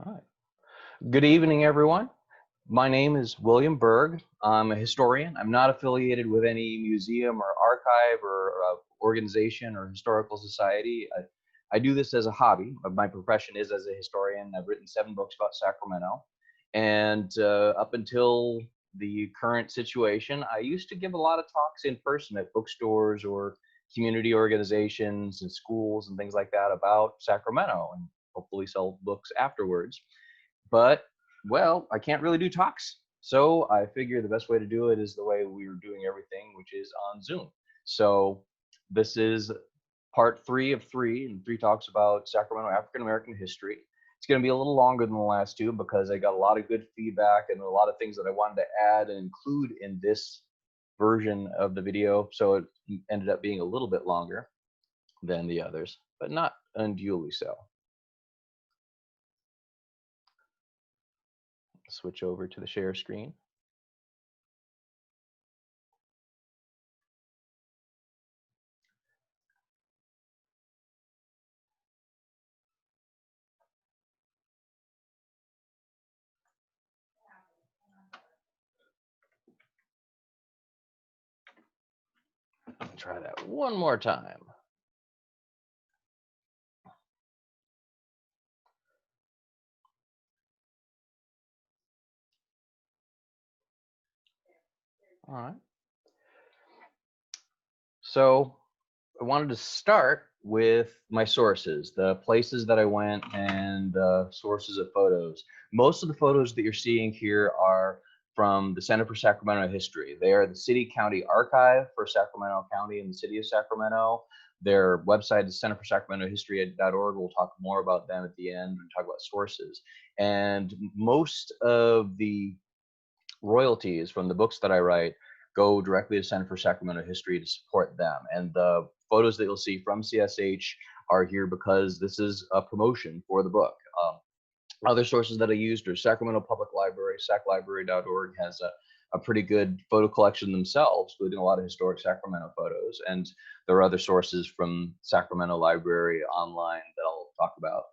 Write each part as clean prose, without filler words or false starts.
Right. Good evening, everyone. My name is William Berg. I'm a historian. I'm not affiliated with any museum or archive or organization or historical society. I do this as a hobby. My profession is as a historian. I've written 7 books about Sacramento. And up until the current situation, I used to give a lot of talks in person at bookstores or community organizations and schools and things like that about Sacramento, and hopefully sell books afterwards. But, well, I can't really do talks. So I figure the best way to do it is the way we were doing everything, which is on Zoom. So this is part 3 of 3, and 3 talks about Sacramento African American history. It's going to be a little longer than the last 2 because I got a lot of good feedback and a lot of things that I wanted to add and include in this version of the video. So it ended up being a little bit longer than the others, but not unduly so. Switch over to the share screen. Try that one more time. All right. So I wanted to start with my sources, the places that I went and sources of photos. Most of the photos that you're seeing here are from the Center for Sacramento History. They are the City County Archive for Sacramento County and the City of Sacramento. Their website is centerforsacramentohistory.org. We'll talk more about them at the end and talk about sources. And most of the royalties from the books that I write go directly to Center for Sacramento History to support them. And the photos that you'll see from CSH are here because this is a promotion for the book. Other sources that I used are Sacramento Public Library. saclibrary.org has a pretty good photo collection themselves, including a lot of historic Sacramento photos. And there are other sources from Sacramento Library online that I'll talk about.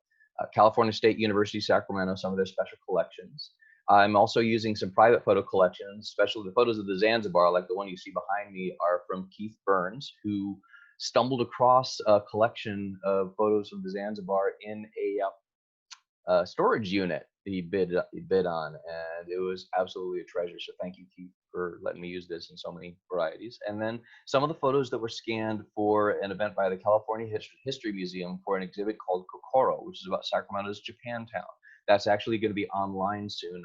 California State University, Sacramento, some of their special collections. I'm also using some private photo collections, especially the photos of the Zanzibar, like the one you see behind me, are from Keith Burns, who stumbled across a collection of photos of the Zanzibar in a storage unit he bid on, and it was absolutely a treasure. So thank you, Keith, for letting me use this in so many varieties. And then some of the photos that were scanned for an event by the California History Museum for an exhibit called Kokoro, which is about Sacramento's Japantown. That's actually going to be online soon.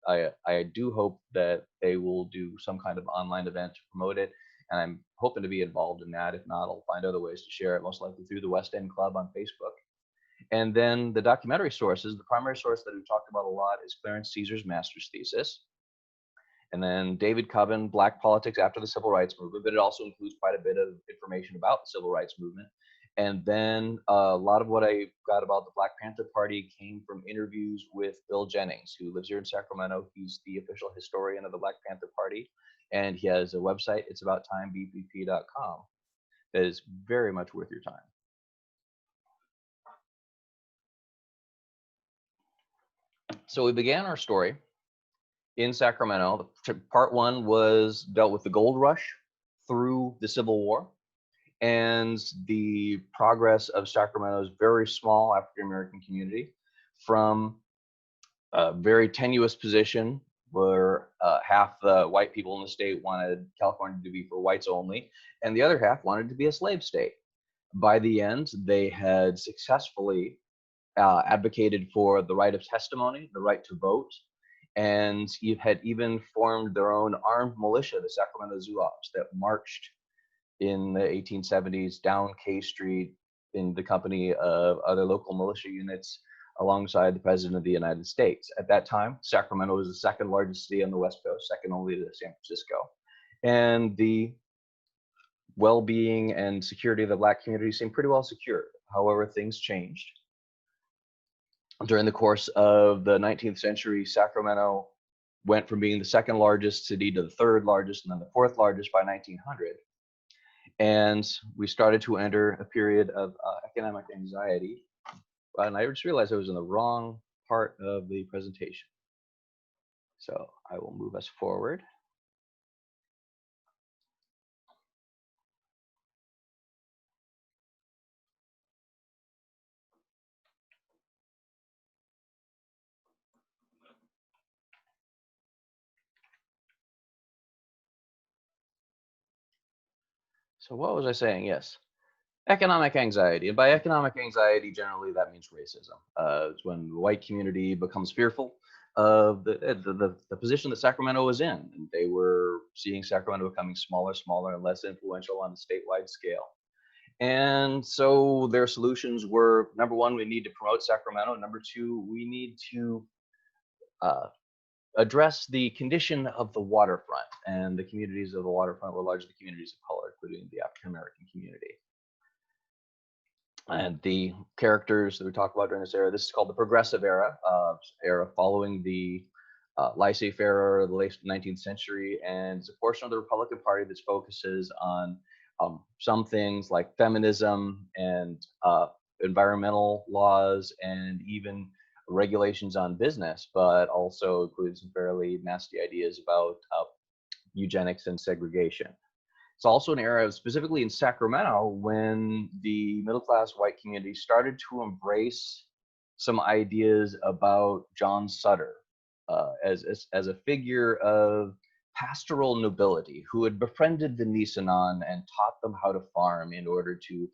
I do hope that they will do some kind of online event to promote it, and I'm hoping to be involved in that. If not, I'll find other ways to share it, most likely through the West End Club on Facebook. And then the documentary sources, the primary source that we've talked about a lot is Clarence Caesar's master's thesis. And then David Coven, Black Politics After the Civil Rights Movement, but it also includes quite a bit of information about the Civil Rights Movement. And then a lot of what I got about the Black Panther Party came from interviews with Bill Jennings, who lives here in Sacramento. He's the official historian of the Black Panther Party, and he has a website, itsabouttime.bpp.com, that is very much worth your time. So we began our story in Sacramento. Part 1 was dealt with the gold rush through the Civil War and the progress of Sacramento's very small African American community from a very tenuous position where half the white people in the state wanted California to be for whites only, and the other half wanted to be a slave state. By the end, they had successfully advocated for the right of testimony, the right to vote, and had even formed their own armed militia, the Sacramento Zouaves, that marched in the 1870s down K Street in the company of other local militia units alongside the President of the United States. At that time, Sacramento was the 2nd largest city on the West Coast, second only to San Francisco. And the well-being and security of the Black community seemed pretty well secured. However, things changed. During the course of the 19th century, Sacramento went from being the 2nd largest city to the 3rd largest and then the 4th largest by 1900. And we started to enter a period of economic anxiety. And I just realized I was in the wrong part of the presentation. So I will move us forward. So what was I saying? Yes. Economic anxiety. And by economic anxiety, generally that means racism. It's when the white community becomes fearful of the position that Sacramento was in. And they were seeing Sacramento becoming smaller, smaller, and less influential on a statewide scale. And so their solutions were, number one, we need to promote Sacramento. Number two, we need to uh, address the condition of the waterfront. And the communities of the waterfront were largely communities of color, including the African American community. And the characters that we talk about during this era, this is called the progressive era, era following the laissez-faire era of the late 19th century, and it's a portion of the Republican Party that focuses on some things like feminism and environmental laws and even regulations on business, but also includes some fairly nasty ideas about eugenics and segregation. It's also an era, specifically in Sacramento, when the middle-class white community started to embrace some ideas about John Sutter as a figure of pastoral nobility who had befriended the Nisenan and taught them how to farm in order to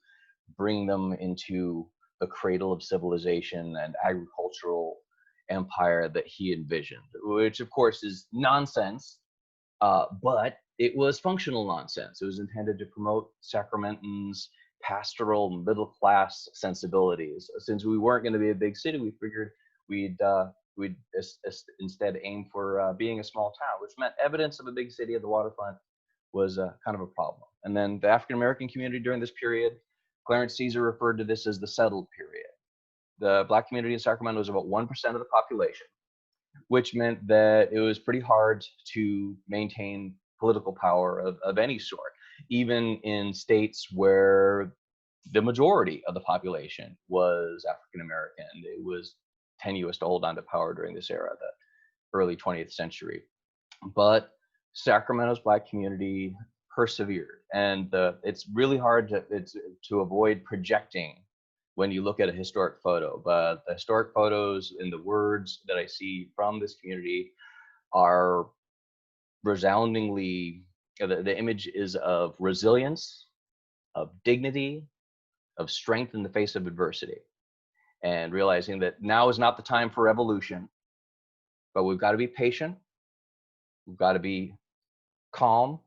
bring them into the cradle of civilization and agricultural empire that he envisioned, which of course is nonsense, but it was functional nonsense. It was intended to promote Sacramentans' pastoral middle class sensibilities. Since we weren't going to be a big city, we figured we'd instead aim for being a small town, which meant evidence of a big city at the waterfront was kind of a problem. And then the African American community during this period, Clarence Caesar referred to this as the settled period. The Black community in Sacramento was about 1% of the population, which meant that it was pretty hard to maintain political power of any sort, even in states where the majority of the population was African American. It was tenuous to hold on to power during this era, the early 20th century. But Sacramento's Black community persevered, and it's really hard to avoid projecting when you look at a historic photo. But the historic photos and the words that I see from this community are resoundingly, the image is of resilience, of dignity, of strength in the face of adversity, and realizing that now is not the time for revolution, but we've got to be patient, we've got to be calm,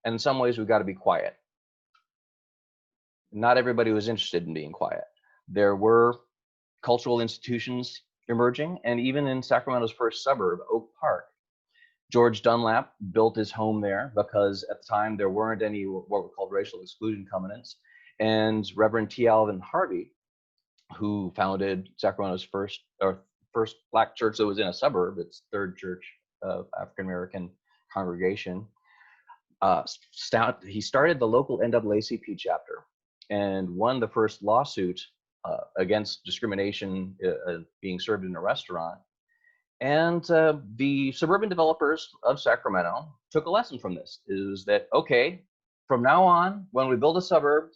and in some ways we've got to be quiet. Not everybody was interested in being quiet. There were cultural institutions emerging, and even in Sacramento's first suburb, Oak Park, George Dunlap built his home there because at the time there weren't any what were called racial exclusion covenants. And Reverend T. Alvin Harvey, who founded Sacramento's first Black church that was in a suburb, its third church of African American congregation, he started the local NAACP chapter and won the first lawsuit against discrimination being served in a restaurant. And the suburban developers of Sacramento took a lesson from this, is that, okay, from now on, when we build a suburb,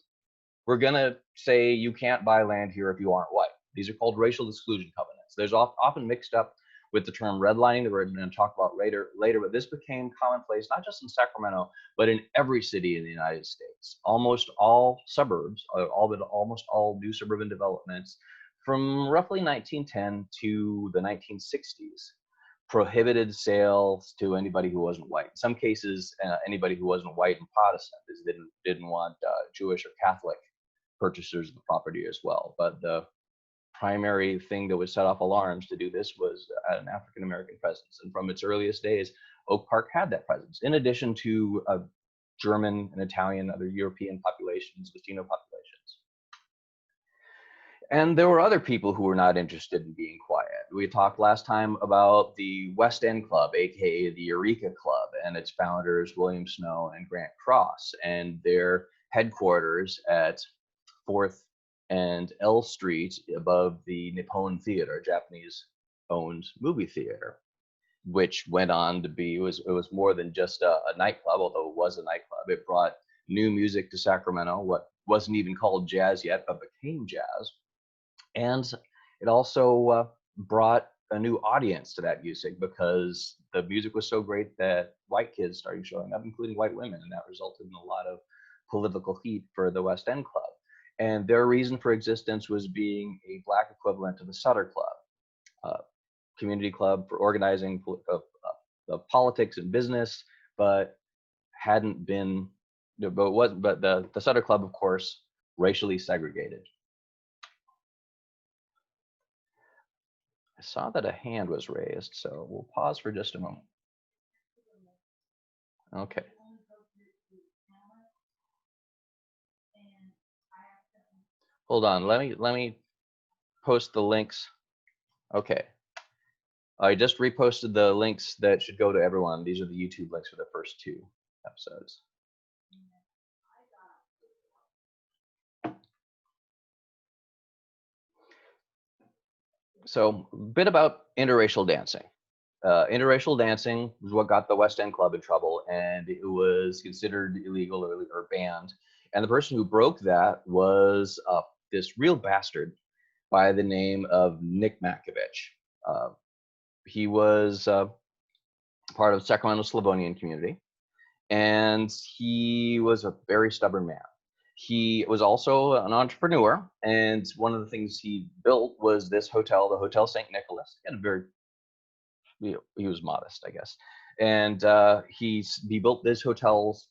we're going to say you can't buy land here if you aren't white. These are called racial exclusion covenants. There's often mixed up with the term redlining that we're going to talk about later, but this became commonplace, not just in Sacramento, but in every city in the United States. Almost all suburbs, almost all new suburban developments from roughly 1910 to the 1960s, prohibited sales to anybody who wasn't white. In some cases, anybody who wasn't white and Protestant didn't want Jewish or Catholic purchasers of the property as well. But the primary thing that would set off alarms to do this was an African American presence. And from its earliest days, Oak Park had that presence, in addition to German and Italian, other European populations, Latino populations. And there were other people who were not interested in being quiet. We talked last time about the West End Club, aka the Eureka Club, and its founders, William Snow and Grant Cross, and their headquarters at 4th and L Street above the Nippon Theater, a Japanese owned movie theater, which went on to be, it was more than just a nightclub, although it was a nightclub. It brought new music to Sacramento, what wasn't even called jazz yet, but became jazz. And it also brought a new audience to that music because the music was so great that white kids started showing up, including white women, and that resulted in a lot of political heat for the West End Club. And their reason for existence was being a black equivalent to the Sutter Club, community club for organizing of politics and business, but hadn't been, but the Sutter Club, of course, racially segregated. I saw that a hand was raised, so we'll pause for just a moment. Okay. Hold on, let me post the links. Okay. I just reposted the links that should go to everyone. These are the YouTube links for the first 2 episodes. So, a bit about interracial dancing. Interracial dancing was what got the West End Club in trouble, and it was considered illegal or banned. And the person who broke that was this real bastard by the name of Nick Makovich. He was part of Sacramento Slavonian community, and he was a very stubborn man. He was also an entrepreneur, and one of the things he built was this hotel, the Hotel St. Nicholas. He had a very, he was modest, I guess, and he built these hotels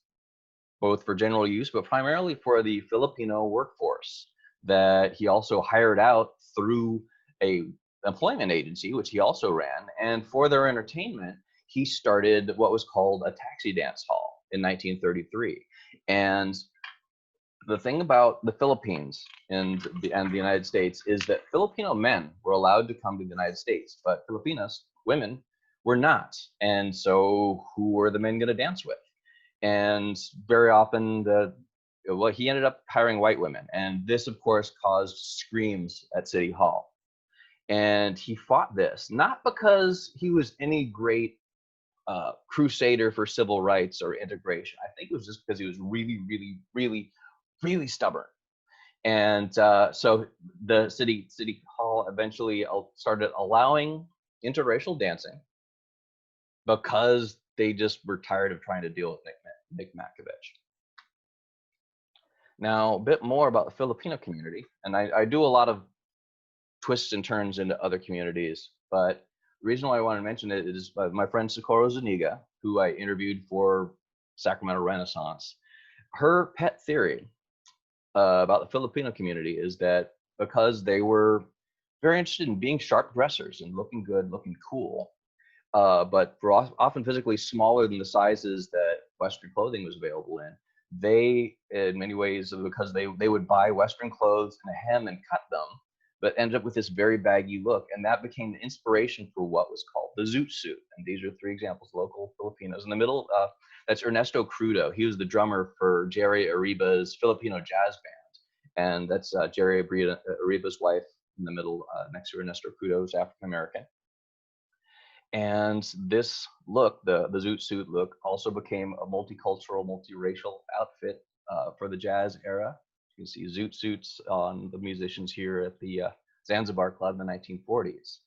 both for general use, but primarily for the Filipino workforce that he also hired out through a employment agency, which he also ran. And for their entertainment, he started what was called a taxi dance hall in 1933. And the thing about the Philippines and the United States is that Filipino men were allowed to come to the United States, but Filipinas, women, were not. And so who were the men going to dance with? And very often he ended up hiring white women. And this, of course, caused screams at City Hall. And he fought this, not because he was any great crusader for civil rights or integration. I think it was just because he was really, really, really, really stubborn. And so the city hall eventually started allowing interracial dancing because they just were tired of trying to deal with Nick Makovich. Now, a bit more about the Filipino community, and I do a lot of twists and turns into other communities, but the reason why I want to mention it is my friend Socorro Zuniga, who I interviewed for Sacramento Renaissance. Her pet theory about the Filipino community is that because they were very interested in being sharp dressers and looking good, looking cool, but were often physically smaller than the sizes that Western clothing was available in, they, in many ways, because they would buy Western clothes and hem and cut them, but ended up with this very baggy look. And that became the inspiration for what was called the zoot suit. And these are 3 examples, local Filipinos. In the middle, that's Ernesto Crudo. He was the drummer for Jerry Arriba's Filipino jazz band. And that's Jerry Arriba's wife in the middle, next to Ernesto Crudo's African American. And this look, the zoot suit look, also became a multicultural, multiracial outfit for the jazz era. You can see zoot suits on the musicians here at the Zanzibar Club in the 1940s.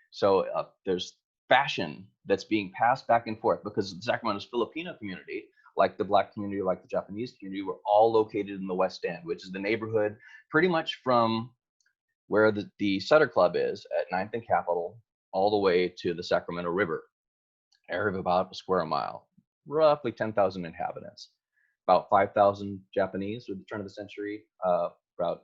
So there's fashion that's being passed back and forth because Sacramento's Filipino community, like the Black community, like the Japanese community, were all located in the West End, which is the neighborhood pretty much from where the Sutter Club is at 9th and Capitol all the way to the Sacramento River, area of about a square mile, roughly 10,000 inhabitants. About 5,000 Japanese at the turn of the century, about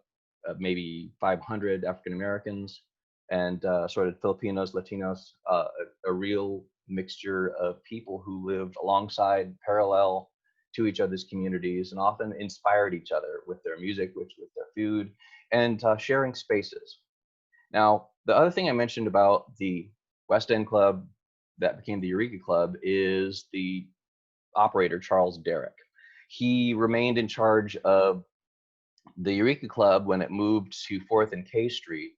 maybe 500 African Americans, and sort of Filipinos, Latinos, a real mixture of people who lived alongside, parallel to each other's communities, and often inspired each other with their music, with their food, and sharing spaces. Now, the other thing I mentioned about the West End Club that became the Eureka Club is the operator, Charles Derrick. He remained in charge of the Eureka Club when it moved to 4th and K Street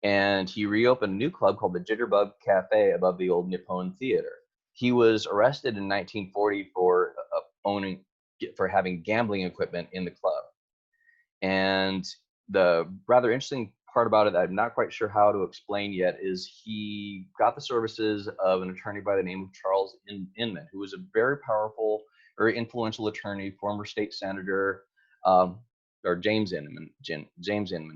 and he reopened a new club called the Jitterbug Cafe above the old Nippon Theater. He was arrested in 1940 for having gambling equipment in the club. And the rather interesting part about it that I'm not quite sure how to explain yet is he got the services of an attorney by the name of Charles Inman, who was a very powerful, very influential attorney, former state senator, or James Inman,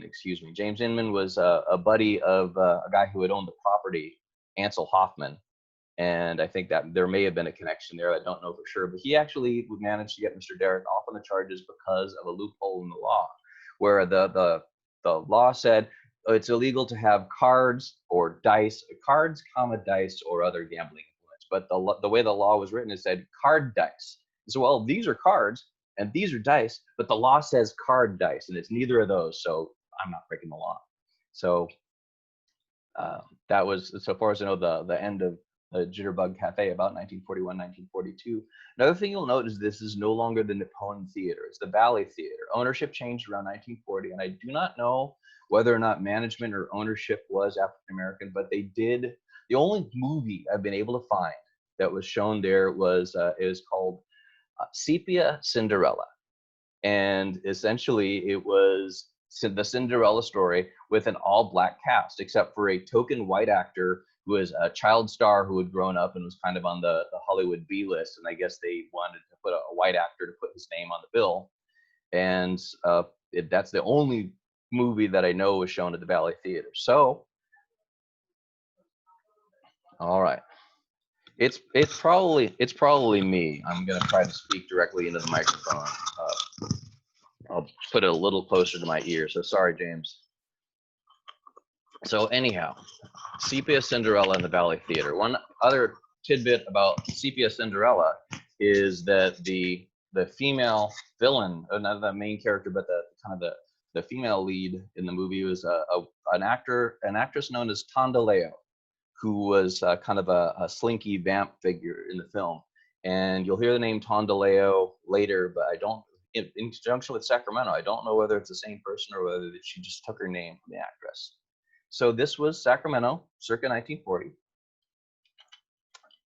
excuse me. James Inman was a buddy of a guy who had owned the property, Ansel Hoffman. And I think that there may have been a connection there. I don't know for sure, but he actually managed to get Mr. Derrick off on the charges because of a loophole in the law, where the law said it's illegal to have cards or dice, comma dice, or other gambling influence. But the way the law was written, it said card dice. So, well, these are cards and these are dice, but the law says card dice, and it's neither of those. So I'm not breaking the law. So that was, so far as I know, the end of the Jitterbug Cafe, about 1941, 1942. Another thing you'll note is this is no longer the Nippon Theater. It's the Valley Theater. Ownership changed around 1940, and I do not know whether or not management or ownership was African American, but they did. The only movie I've been able to find that was shown there was is called Sepia Cinderella, and essentially it was the Cinderella story with an all-black cast, except for a token white actor who was a child star who had grown up and was kind of on the Hollywood B list, and I guess they wanted to put a white actor to put his name on the bill, and that's the only movie that I know was shown at the Valley Theater. So, all right. It's probably me. I'm gonna try to speak directly into the microphone. I'll put it a little closer to my ear. So sorry, James. So anyhow, Sepia Cinderella in the Valley Theater. One other tidbit about Sepia Cinderella is that the female villain, not the main character, but the kind of the female lead in the movie was an actress known as Tondaleo, who was kind of a slinky vamp figure in the film. And you'll hear the name Tondaleo later, but I don't, in conjunction with Sacramento, I don't know whether it's the same person or whether she just took her name from the actress. So this was Sacramento, circa 1940.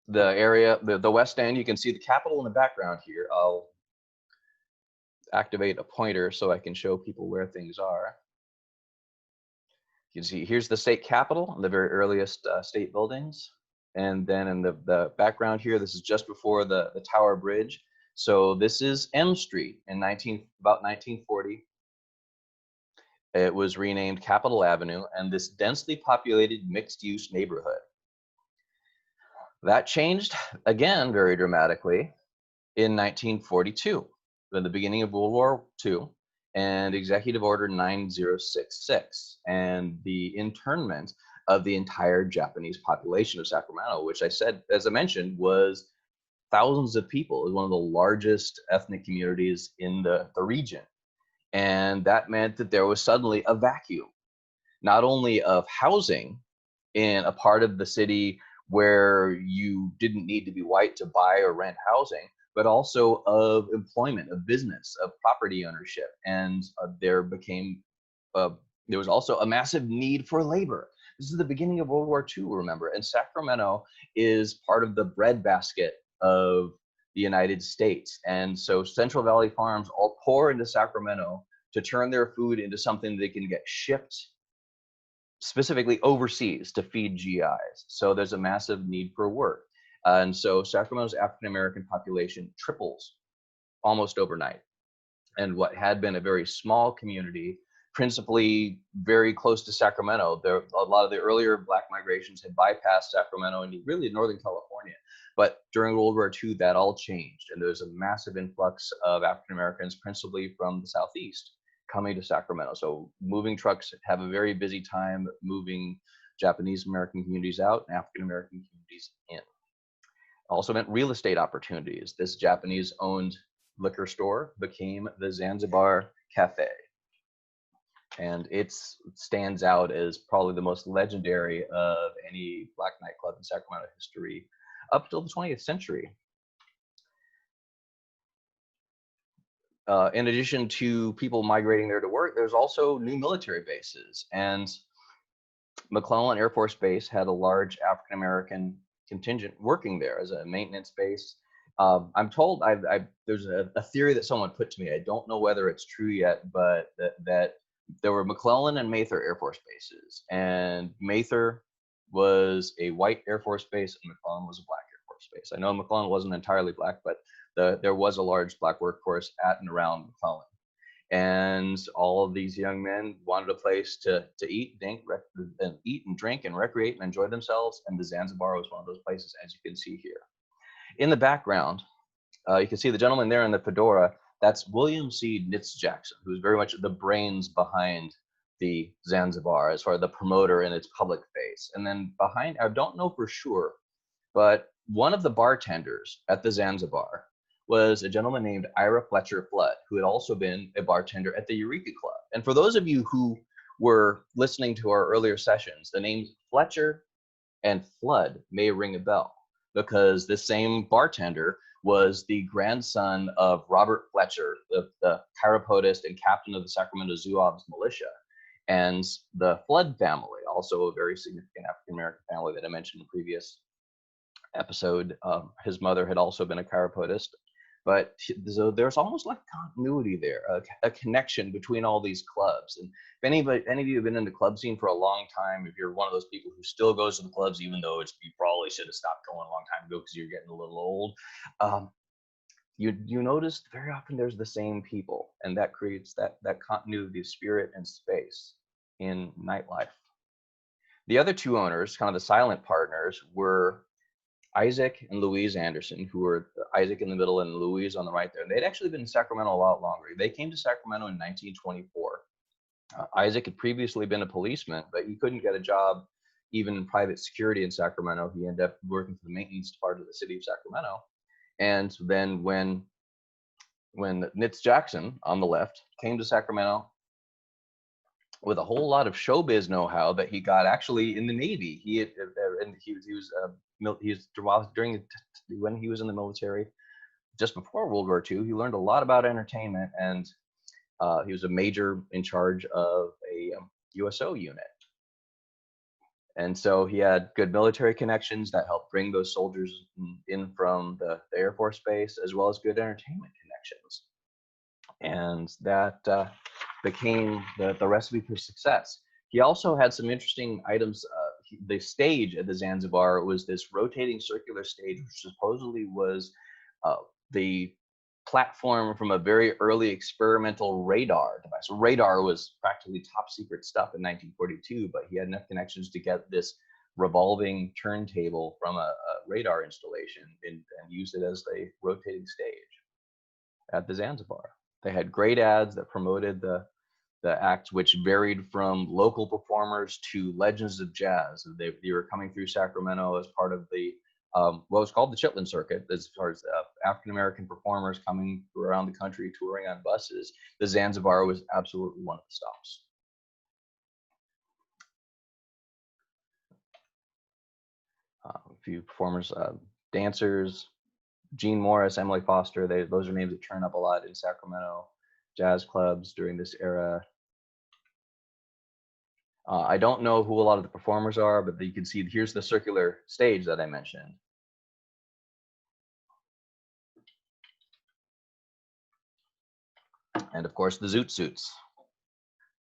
The area, the West End, you can see the Capitol in the background here. I'll activate a pointer so I can show people where things are. You can see here's the state capitol, the very earliest state buildings. And then in the background here, this is just before the Tower Bridge. So this is M Street in about 1940. It was renamed Capitol Avenue, and this densely populated mixed-use neighborhood. That changed again very dramatically in 1942, at the beginning of World War II, and Executive Order 9066, and the internment of the entire Japanese population of Sacramento, which I said, as I mentioned, was thousands of people. It was one of the largest ethnic communities in the region. And that meant that there was suddenly a vacuum, not only of housing in a part of the city where you didn't need to be white to buy or rent housing, but also of employment, of business, of property ownership. And there was also a massive need for labor. This is the beginning of World War II, remember, and Sacramento is part of the breadbasket of the United States. And so Central Valley farms all pour into Sacramento to turn their food into something they can get shipped specifically overseas to feed GIs. So there's a massive need for work. And so Sacramento's African American population triples almost overnight. And what had been a very small community, principally very close to Sacramento, a lot of the earlier Black migrations had bypassed Sacramento and really Northern California. But during World War II, that all changed. And there's a massive influx of African Americans, principally from the Southeast, coming to Sacramento. So moving trucks have a very busy time moving Japanese American communities out and African American communities in. Also meant real estate opportunities. This Japanese owned liquor store became the Zanzibar Cafe. And it stands out as probably the most legendary of any Black nightclub in Sacramento history up till the 20th century. In addition to people migrating there to work, there's also new military bases. And McClellan Air Force Base had a large African American contingent working there as a maintenance base. I'm told there's a theory that someone put to me. I don't know whether it's true yet, but that there were McClellan and Mather Air Force bases, and Mather was a white Air Force base, and McClellan was a black Air Force base. I know McClellan wasn't entirely black, but there was a large black workforce at and around McClellan. And all of these young men wanted a place to eat, and drink and recreate and enjoy themselves. And the Zanzibar was one of those places, as you can see here. In the background, you can see the gentleman there in the fedora. That's William C. Nitz Jackson, who's very much the brains behind the Zanzibar as far as the promoter in its public face. And then behind, I don't know for sure, but one of the bartenders at the Zanzibar was a gentleman named Ira Fletcher Flood, who had also been a bartender at the Eureka Club. And for those of you who were listening to our earlier sessions, the names Fletcher and Flood may ring a bell, because this same bartender was the grandson of Robert Fletcher, the chiropodist and captain of the Sacramento Zouaves militia. And the Flood family, also a very significant African-American family that I mentioned in the previous episode. His mother had also been a chiropodist. But so there's almost like continuity there, a connection between all these clubs. And if any of you have been in the club scene for a long time, if you're one of those people who still goes to the clubs, even though you probably should have stopped going a long time ago because you're getting a little old, you notice very often there's the same people, and that creates that continuity of spirit and space in nightlife. The other two owners, kind of the silent partners, were Isaac and Louise Anderson, who were Isaac in the middle and Louise on the right there. They'd actually been in Sacramento a lot longer. They came to Sacramento in 1924. Isaac had previously been a policeman, but he couldn't get a job even in private security in Sacramento. He ended up working for the maintenance department of the city of Sacramento. And then when Nitz Jackson on the left came to Sacramento with a whole lot of showbiz know-how that he got actually in the Navy. He was during when he was in the military, just before World War II. He learned a lot about entertainment, and he was a major in charge of a USO unit. And so he had good military connections that helped bring those soldiers in from the Air Force Base, as well as good entertainment connections. And that became the recipe for success. He also had some interesting items. The stage at the Zanzibar was this rotating circular stage, which supposedly was the platform from a very early experimental radar device. Radar was practically top secret stuff in 1942, but he had enough connections to get this revolving turntable from a radar installation and used it as a rotating stage at the Zanzibar. They had great ads that promoted the act, which varied from local performers to legends of jazz. They were coming through Sacramento as part of the what was called the Chitlin Circuit, as far as African-American performers coming around the country touring on buses. The Zanzibar was absolutely one of the stops. A few performers, dancers, Gene Morris, Emily Foster, those are names that turn up a lot in Sacramento jazz clubs during this era. I don't know who a lot of the performers are, but you can see here's the circular stage that I mentioned. And of course, the zoot suits.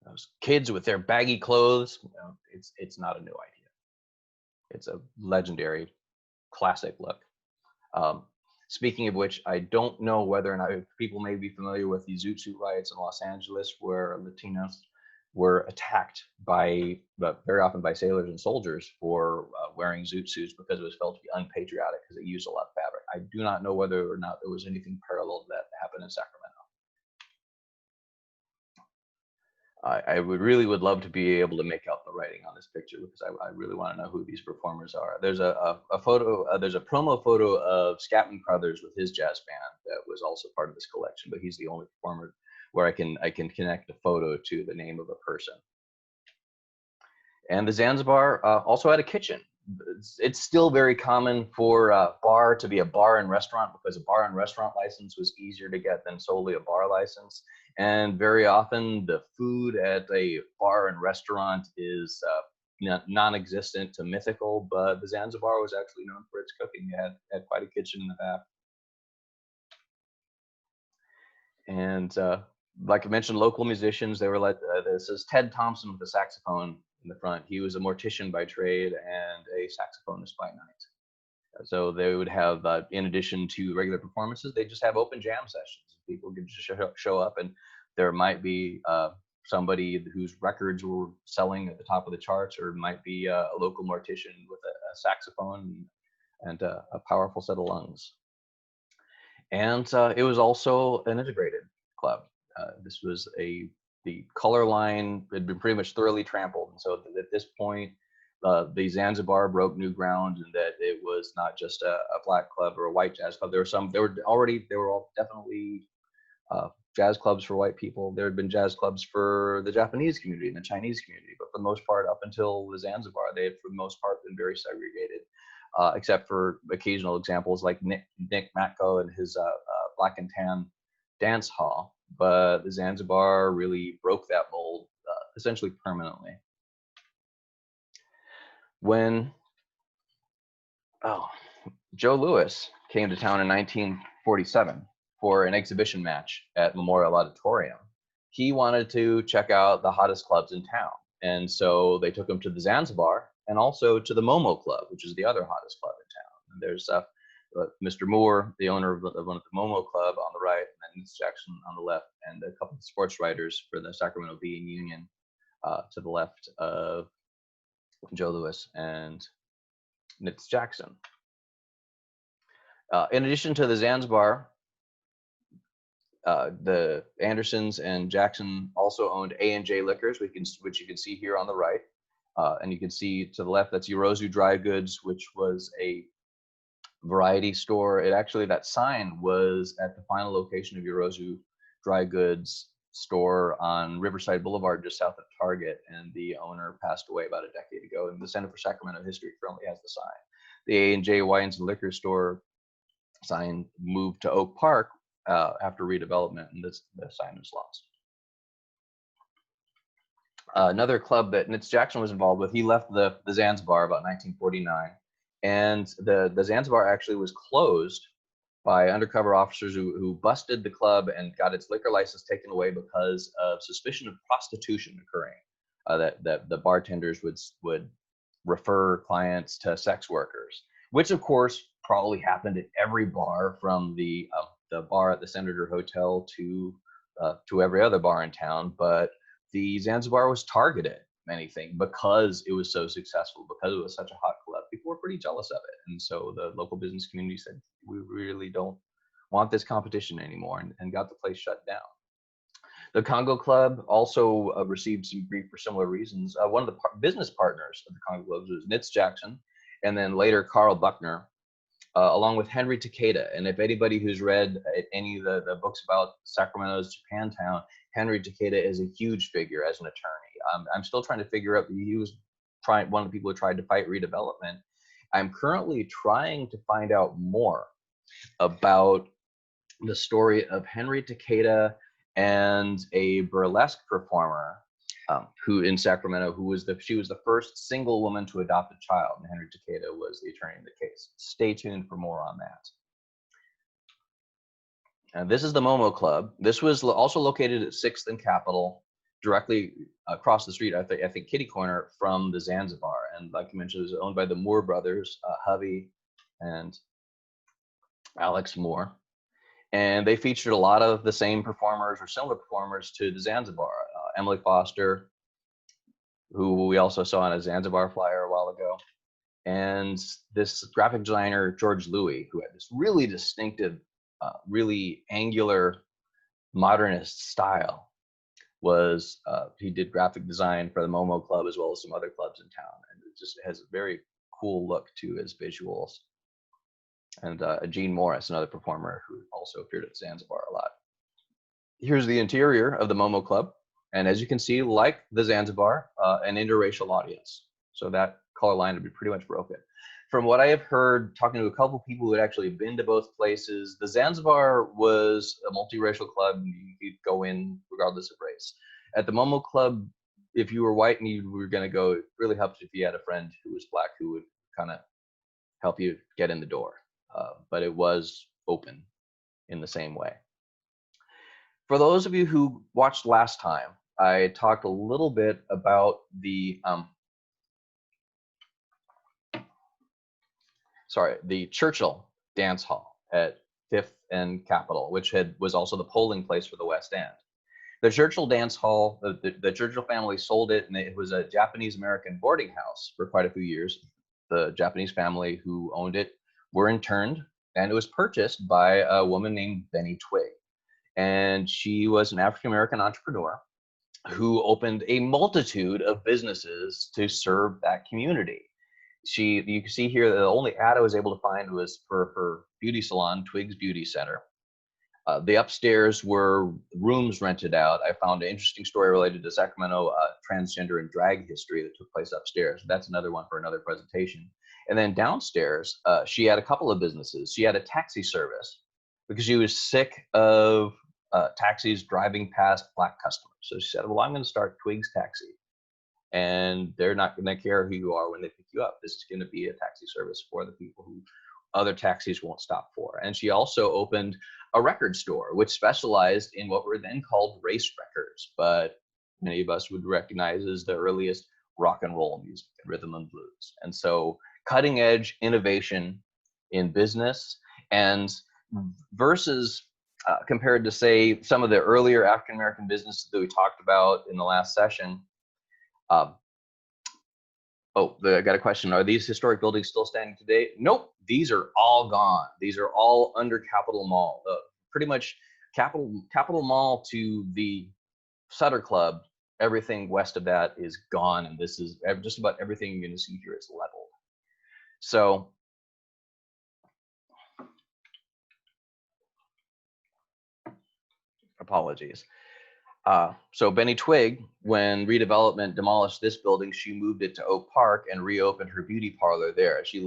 Those kids with their baggy clothes, it's not a new idea. It's a legendary, classic look. Speaking of which, I don't know whether or not people may be familiar with the zoot suit riots in Los Angeles, where Latinos were attacked but very often by sailors and soldiers for wearing zoot suits because it was felt to be unpatriotic because it used a lot of fabric. I do not know whether or not there was anything parallel to that happened in Sacramento. I really would love to be able to make out the writing on this picture, because I really want to know who these performers are. There's a photo, there's a promo photo of Scatman Crothers with his jazz band that was also part of this collection, but he's the only performer where I can connect the photo to the name of a person. And the Zanzibar also had a kitchen. It's still very common for a bar to be a bar and restaurant, because a bar and restaurant license was easier to get than solely a bar license. And very often the food at a bar and restaurant is non-existent to mythical, but the Zanzibar was actually known for its cooking. It had quite a kitchen in the back. And like I mentioned, local musicians, they were like, this is Ted Thompson with the saxophone in the front. He was a mortician by trade and a saxophonist by night. So they would have, in addition to regular performances, they just have open jam sessions. People could just show up, and there might be somebody whose records were selling at the top of the charts, or might be a local mortician with a saxophone and a powerful set of lungs. And it was also an integrated club. This was the color line had been pretty much thoroughly trampled. And so at this point, the Zanzibar broke new ground, and that it was not just a black club or a white jazz club. There were all definitely jazz clubs for white people. There had been jazz clubs for the Japanese community and the Chinese community, but for the most part, up until the Zanzibar, they had for the most part been very segregated. Except for occasional examples like Nick Matko and his Black and Tan dance hall. But the Zanzibar really broke that mold essentially permanently. When Joe Louis came to town in 1947 for an exhibition match at Memorial Auditorium, he wanted to check out the hottest clubs in town. And so they took him to the Zanzibar and also to the Momo Club, which is the other hottest club in town. And there's Mr. Moore, the owner of one of the Momo Club on the right, and then Nitz Jackson on the left, and a couple of sports writers for the Sacramento Bee and Union to the left of Joe Louis and Nitz Jackson. In addition to the Zanzibar, the Andersons and Jackson also owned A&J Liquors, which you can see here on the right. And you can see to the left, that's Yorozu Dry Goods, which was a variety store. That sign was at the final location of Yorozu Dry Goods store on Riverside Boulevard, just south of Target. And the owner passed away about a decade ago. And the Center for Sacramento History currently has the sign. The A&J Wines and Liquor Store sign moved to Oak Park after redevelopment, and the sign is lost. Another club that Nitz Jackson was involved with, he left the Zanzibar about 1949, and the Zanzibar actually was closed by undercover officers who busted the club and got its liquor license taken away because of suspicion of prostitution occurring. That the bartenders would refer clients to sex workers, which of course probably happened at every bar, from the bar at the Senator Hotel to every other bar in town. But the Zanzibar was targeted, many things, because it was so successful, because it was such a hot club. People were pretty jealous of it. And so the local business community said, we really don't want this competition anymore, and got the place shut down. The Congo Club also received some grief for similar reasons. One of the business partners of the Congo Club was Nitz Jackson, and then later Carl Buckner, along with Henry Takeda. And if anybody who's read any of the books about Sacramento's Japantown, Henry Takeda is a huge figure as an attorney. I'm still trying to figure out, he was one of the people who tried to fight redevelopment. I'm currently trying to find out more about the story of Henry Takeda and a burlesque performer who in Sacramento, she was the first single woman to adopt a child, and Henry Takeda was the attorney in the case. Stay tuned for more on that. And this is the Momo Club. This was also located at 6th and Capitol, directly across the street, I think kitty corner from the Zanzibar. And like you mentioned, it was owned by the Moore brothers, Hovey and Alex Moore. And they featured a lot of the same performers or similar performers to the Zanzibar. Emily Foster, who we also saw on a Zanzibar flyer a while ago. And this graphic designer, George Louis, who had this really distinctive, really angular modernist style, he did graphic design for the Momo Club as well as some other clubs in town. And it just has a very cool look to his visuals. And Gene Morris, another performer who also appeared at Zanzibar a lot. Here's the interior of the Momo Club. And as you can see, like the Zanzibar, an interracial audience. So that color line would be pretty much broken. From what I have heard, talking to a couple people who had actually been to both places, the Zanzibar was a multiracial club. You could go in regardless of race. At the Momo Club, if you were white and you were going to go, it really helps if you had a friend who was black who would kind of help you get in the door. But it was open in the same way. For those of you who watched last time, I talked a little bit about the the Churchill Dance Hall at 5th and Capitol, which was also the polling place for the West End. The Churchill Dance Hall, the Churchill family sold it, and it was a Japanese-American boarding house for quite a few years. The Japanese family who owned it were interned, and it was purchased by a woman named Benny Twigg. And she was an African-American entrepreneur who opened a multitude of businesses to serve that community. You can see here, the only ad I was able to find was for her beauty salon, Twiggs Beauty Center. The upstairs were rooms rented out. I found an interesting story related to Sacramento transgender and drag history that took place upstairs. That's another one for another presentation. And then downstairs, she had a couple of businesses. She had a taxi service because she was sick of taxis driving past black customers. So she said, well, I'm going to start Twiggs Taxi. And they're not going to care who you are when they pick you up. This is going to be a taxi service for the people who other taxis won't stop for. And she also opened a record store, which specialized in what were then called race records, but many of us would recognize as the earliest rock and roll music, rhythm and blues. And so cutting edge innovation in business, and versus compared to, say, some of the earlier African-American businesses that we talked about in the last session. I got a question. Are these historic buildings still standing today? Nope. These are all gone. These are all under Capitol Mall. Pretty much Capitol Mall to the Sutter Club, everything west of that is gone. And this is just about everything you're going to see here is leveled. So apologies. So Benny Twigg, when redevelopment demolished this building, she moved it to Oak Park and reopened her beauty parlor there. She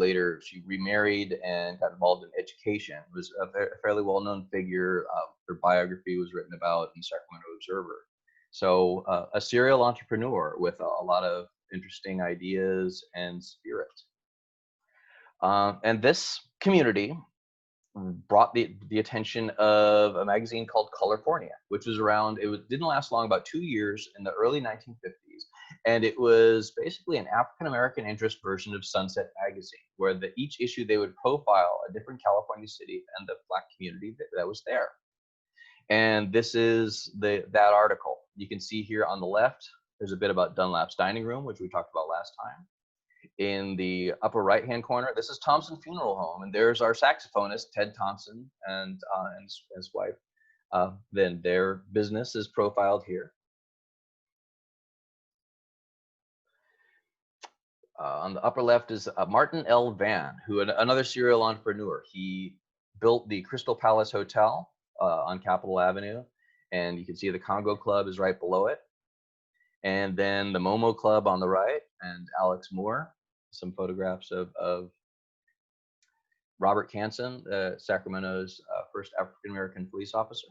remarried and got involved in education. It was a fairly well-known figure. Her biography was written about in the Sacramento Observer. So a serial entrepreneur with a lot of interesting ideas and spirit. And this community brought the attention of a magazine called California, which was around, didn't last long, about 2 years in the early 1950s. And it was basically an African-American interest version of Sunset magazine, where each issue they would profile a different California city and the black community that was there. And this is that article. You can see here on the left, there's a bit about Dunlap's Dining Room, which we talked about last time. In the upper right-hand corner, this is Thompson Funeral Home, and there's our saxophonist, Ted Thompson, and his wife. Then their business is profiled here. On the upper left is Martin L. Van, another serial entrepreneur. He built the Crystal Palace Hotel on Capitol Avenue, and you can see the Congo Club is right below it. And then the Momo Club on the right, and Alex Moore. Some photographs of Robert Canson, Sacramento's first African-American police officer.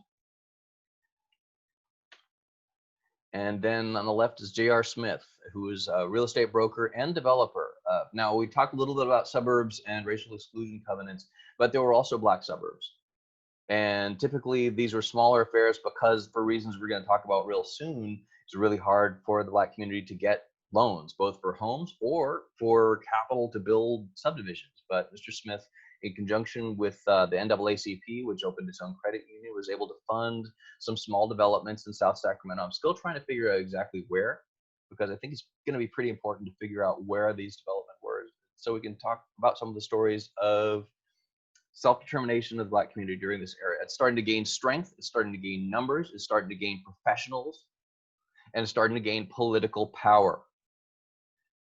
And then on the left is J.R. Smith, who is a real estate broker and developer. Now, we talked a little bit about suburbs and racial exclusion covenants, but there were also black suburbs. And typically, these were smaller affairs because, for reasons we're going to talk about real soon, it's really hard for the black community to get loans, both for homes or for capital to build subdivisions. But Mr. Smith, in conjunction with the NAACP, which opened its own credit union, was able to fund some small developments in South Sacramento. I'm still trying to figure out exactly where, because I think it's going to be pretty important to figure out where these developments were, so we can talk about some of the stories of self-determination of the black community during this era. It's starting to gain strength, it's starting to gain numbers, it's starting to gain professionals, and it's starting to gain political power.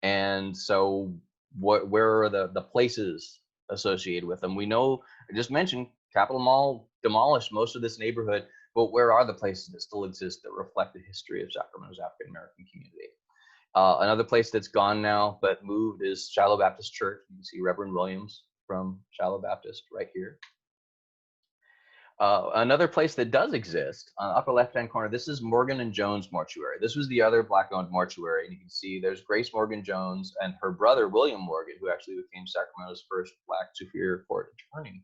And so where are the places associated with them? We know, I just mentioned, Capitol Mall demolished most of this neighborhood, but where are the places that still exist that reflect the history of Sacramento's African-American community? Another place that's gone now but moved is Shiloh Baptist Church. You can see Reverend Williams from Shiloh Baptist right here. Another place that does exist on the upper left-hand corner, this is Morgan and Jones Mortuary. This was the other Black-owned mortuary. And you can see there's Grace Morgan Jones and her brother, William Morgan, who actually became Sacramento's first Black Superior Court attorney,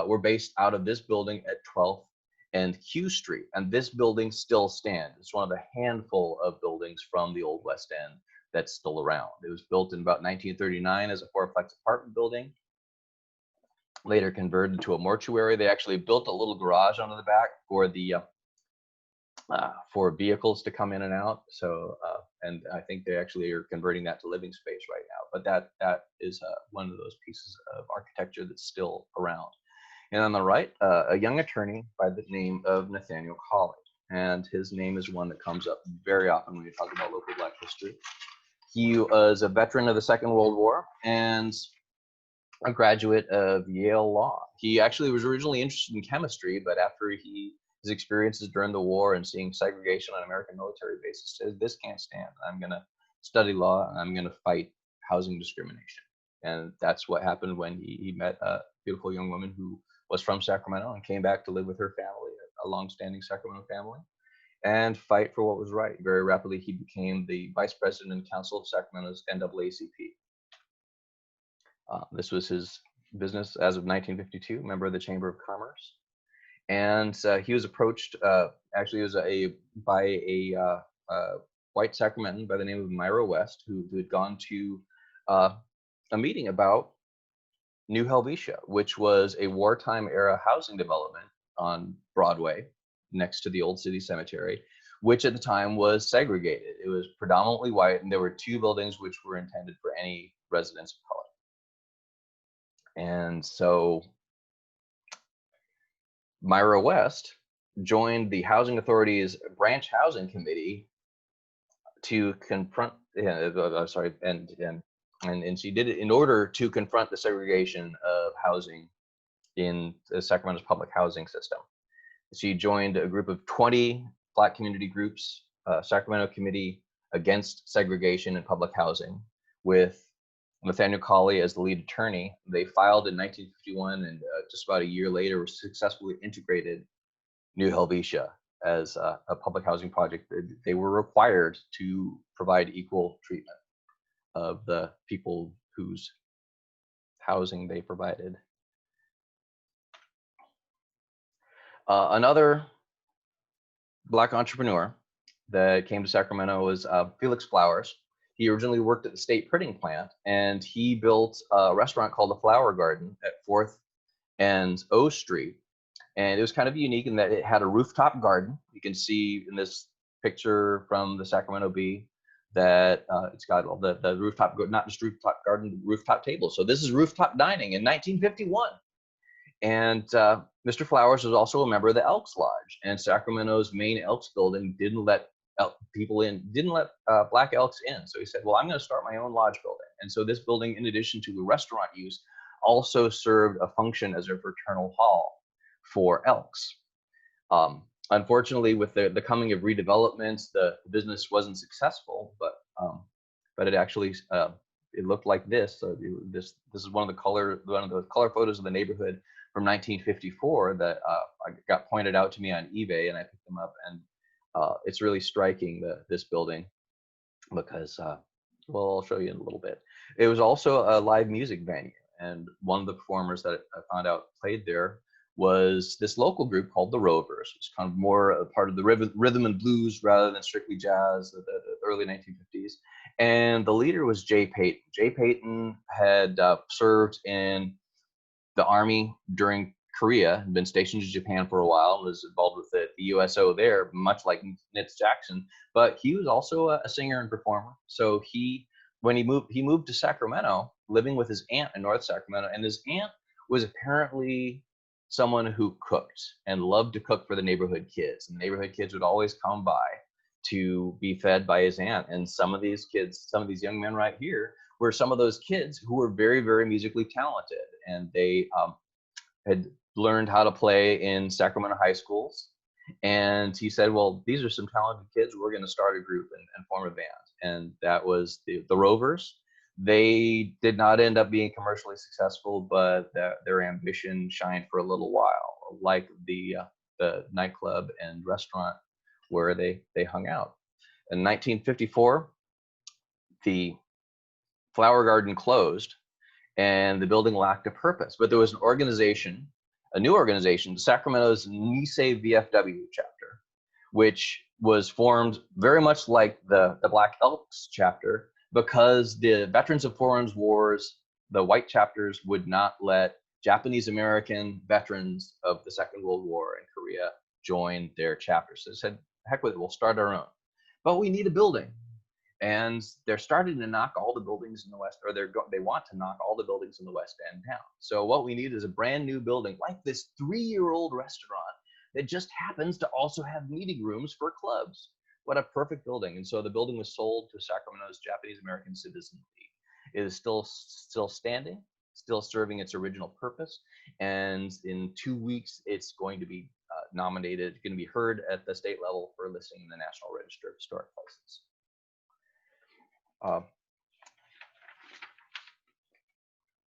were based out of this building at 12th and Q Street. And this building still stands. It's one of the handful of buildings from the old West End that's still around. It was built in about 1939 as a fourplex apartment building, later converted to a mortuary. They actually built a little garage on the back for the for vehicles to come in and out. So, and I think they actually are converting that to living space right now. But that is one of those pieces of architecture that's still around. And on the right, a young attorney by the name of Nathaniel Colley. And his name is one that comes up very often when you talk about local Black history. He was a veteran of the Second World War and a graduate of Yale Law. He actually was originally interested in chemistry, but after his experiences during the war and seeing segregation on American military bases, said, this can't stand. I'm going to study law and I'm going to fight housing discrimination. And that's what happened when he met a beautiful young woman who was from Sacramento and came back to live with her family, a longstanding Sacramento family, and fight for what was right. Very rapidly, he became the vice president and counsel of Sacramento's NAACP. This was his business as of 1952, member of the Chamber of Commerce. And he was approached, actually it was by a white Sacramentan by the name of Myra West, who had gone to a meeting about New Helvetia, which was a wartime era housing development on Broadway next to the Old City Cemetery, which at the time was segregated. It was predominantly white, and there were two buildings which were intended for any residents of color. And so Myra West joined the Housing Authority's Branch Housing Committee to confront, and she did it in order to confront the segregation of housing in Sacramento's public housing system. She joined a group of 20 Black community groups, Sacramento Committee Against Segregation in Public Housing, with Nathaniel Colley as the lead attorney. They filed in 1951, and just about a year later, successfully integrated New Helvetia as a public housing project. They were required to provide equal treatment of the people whose housing they provided. Another Black entrepreneur that came to Sacramento was Felix Flowers. He originally worked at the state printing plant, and he built a restaurant called the Flower Garden at 4th and O Street. And it was kind of unique in that it had a rooftop garden. You can see in this picture from the Sacramento Bee that it's got all the rooftop, not just rooftop garden, rooftop tables. So this is rooftop dining in 1951. And Mr. Flowers was also a member of the Elks Lodge, and Sacramento's main Elks building didn't let people in, didn't let Black Elks in. So he said, well, I'm going to start my own lodge building. And so this building, in addition to the restaurant use, also served a function as a fraternal hall for Elks. Unfortunately, with the coming of redevelopments, the business wasn't successful, but it actually it looked like this. So this is one of the color photos of the neighborhood from 1954 that got pointed out to me on eBay, and I picked them up, and it's really striking, this building, because well, I'll show you in a little bit. It was also a live music venue, and one of the performers that I found out played there was this local group called the Rovers. It's kind of more a part of the rhythm and blues rather than strictly jazz, the early 1950s. And the leader was Jay Payton. Jay Payton had served in the Army during Korea, had been stationed in Japan for a while, and was involved with the USO there, much like Nitz Jackson. But he was also a singer and performer. So when he moved to Sacramento, living with his aunt in North Sacramento, and his aunt was apparently someone who cooked and loved to cook for the neighborhood kids. And the neighborhood kids would always come by to be fed by his aunt. And some of these kids, some of these young men right here, were some of those kids who were very, very musically talented. And they had learned how to play in Sacramento high schools. And he said, well, these are some talented kids. We're going to start a group and form a band. And that was the Rovers. They did not end up being commercially successful, but their ambition shined for a little while, like the nightclub and restaurant where they hung out. In 1954, the Flower Garden closed and the building lacked a purpose. But there was an organization, a new organization, Sacramento's Nisei VFW chapter, which was formed very much like the Black Elks chapter, because the Veterans of Foreign Wars, the white chapters, would not let Japanese American veterans of the Second World War in Korea join their chapters. So they said, heck with it, we'll start our own. But we need a building. And they're starting to knock all the buildings in the West, or they want to knock all the buildings in the West End down. So what we need is a brand new building, like this 3-year-old restaurant that just happens to also have meeting rooms for clubs. What a perfect building. And so the building was sold to Sacramento's Japanese American Citizen League. It is still standing, still serving its original purpose. And in 2 weeks, it's going to be nominated, going to be heard at the state level for listing in the National Register of Historic Places.